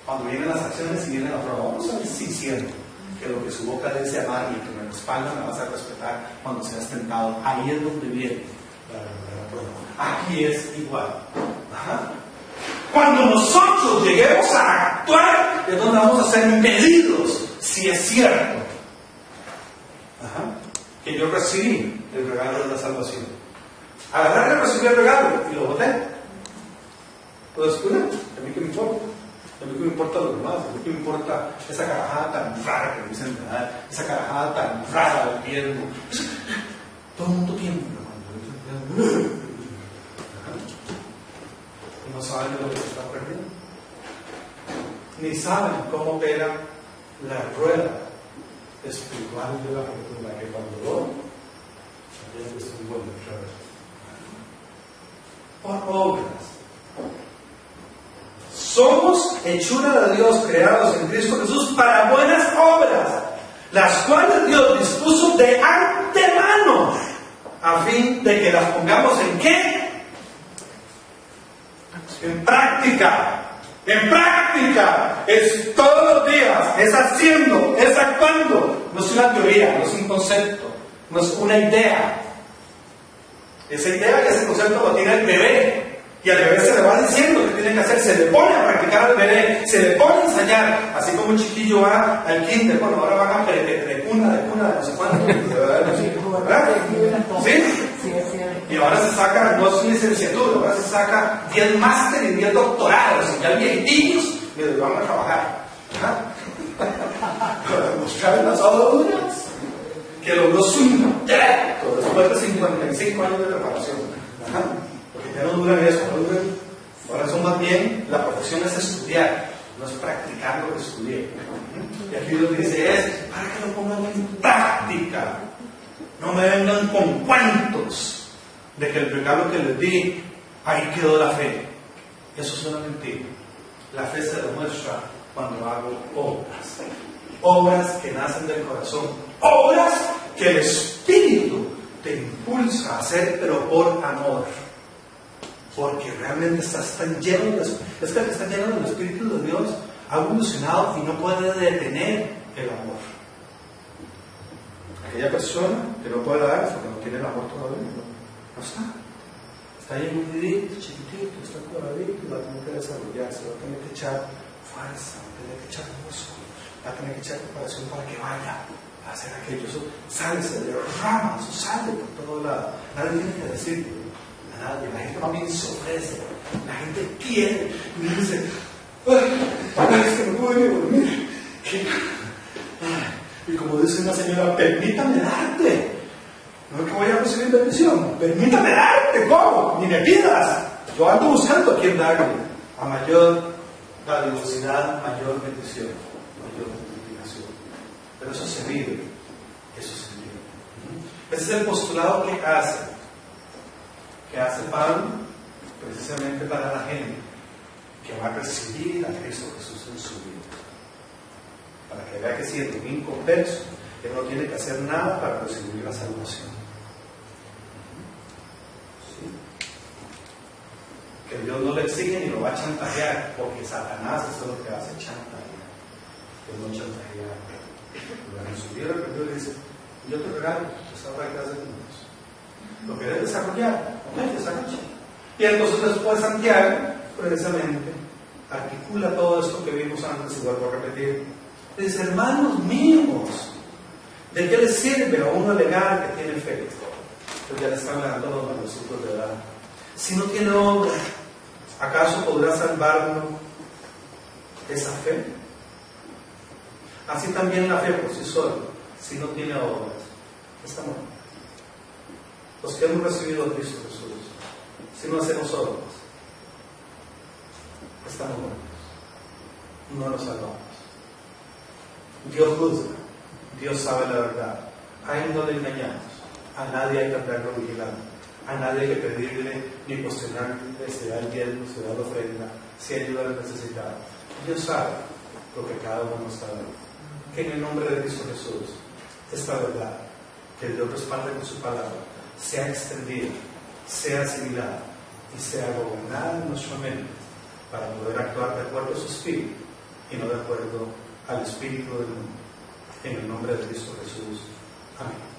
Cuando vienen las acciones y viene la prueba. Vamos a ver si siento que lo que su boca dice amar y que me respalda me vas a respetar cuando seas tentado. Ahí es donde viene la prueba. Aquí es igual. Cuando nosotros lleguemos a actuar, es donde vamos a ser medidos si es cierto que yo recibí el regalo de la salvación. Agarrar y recibí el regalo y lo boté. ¿Lo descubrí? ¿A mí qué me importa? A mí qué me importa lo demás, a mí qué me importa esa carajada tan rara que me dicen, esa carajada tan rara del tiempo. Todo el mundo tiembla cuando dicen, y no saben de lo que se está perdiendo. Ni saben cómo opera la rueda espiritual de la fortuna, que cuando doy, también es un buen por obras. Somos hechura de Dios, creados en Cristo Jesús para buenas obras, las cuales Dios dispuso de antemano, a fin de que las pongamos ¿en qué? En práctica. En práctica. Es todos los días. Es haciendo. Es actuando. No es una teoría. No es un concepto. No es una idea. Esa idea y ese concepto lo tiene el bebé. Y al bebé se le va diciendo qué tiene que hacer, se le pone a practicar al bebé, se le pone a ensayar, así como un chiquillo va al kinder, bueno, ahora van a de cuna, de no sé cuánto, ¿verdad? ¿Sí? Y ahora se saca, no es licenciatura, ahora se saca 10 máster y 10 doctorados, y ya viejitos, y les van a trabajar. Para demostrar las obras que logró su intelecto después de 55 años de preparación. Ya no duran eso, no duran. Ahora son más bien, la profesión es estudiar, no es practicar lo que estudié. Y aquí Dios dice es para que lo pongan en práctica. No me vengan con cuentos de que el regalo que les di, ahí quedó la fe. Eso es una mentira. La fe se demuestra cuando hago obras. Obras que nacen del corazón. Obras que el Espíritu te impulsa a hacer, pero por amor. Porque realmente estás tan lleno de está lleno del Espíritu de Dios, ha evolucionado y no puede detener el amor. Aquella persona que no puede dar porque no tiene el amor todavía, no está. Está ahí en un nidito, chiquitito, está todavía y va a tener que desarrollarse, va a tener que echar fuerza, va a tener que echar músculo, va a tener que echar preparación para que vaya a hacer aquello. Eso sale, se derrama, eso sale por todo lado. Nadie tiene que decirlo, a nadie. La gente también se ofrece, la gente quiere, y dice, ay, es que no puedo ni dormir. Y como dice una señora, permítame darte. No es que voy a recibir bendición, permítame darte. ¿Cómo? Ni me pidas. Yo ando buscando a quien darle. A mayor dadivosidad, mayor bendición, mayor multiplicación. Pero eso se vive. Eso se vive. Ese es el postulado que hace Pablo precisamente para la gente que va a recibir a Cristo Jesús en su vida. Para que vea que siendo un inconverso, que no tiene que hacer nada para recibir la salvación. ¿Sí? Que Dios no le exige ni lo va a chantajear, porque Satanás eso es lo que hace, chantajear. Dios no chantajea. En su vida Dios le dice, yo te regalo esa obra que haces con Dios. ¿Lo querés desarrollar? Desarrolla. Y entonces después Santiago, precisamente, articula todo esto que vimos antes, y vuelvo a repetir. Dice, hermanos míos, ¿de qué les sirve a uno alegar que tiene fe? Pues ya le están hablando los manuscritos de edad. Si no tiene obra, ¿acaso podrá salvarlo esa fe? Así también la fe por sí sola, si no tiene obras, está muerta. Los que hemos recibido a Cristo Jesús, si no hacemos obras, estamos muertos. No nos salvamos. Dios juzga, Dios sabe la verdad. A Él no le engañamos, a nadie hay que andarlo vigilando, a nadie hay que pedirle ni cuestionarle si da el diezmo, si da la ofrenda, si ayuda al necesitado. Dios sabe lo que cada uno está dando. Que en el nombre de Cristo Jesús, esta verdad que Dios respalda con su palabra sea extendida, sea asimilada y sea gobernada en nuestra mente para poder actuar de acuerdo a su espíritu y no de acuerdo al espíritu del mundo. En el nombre de Cristo Jesús. Amén.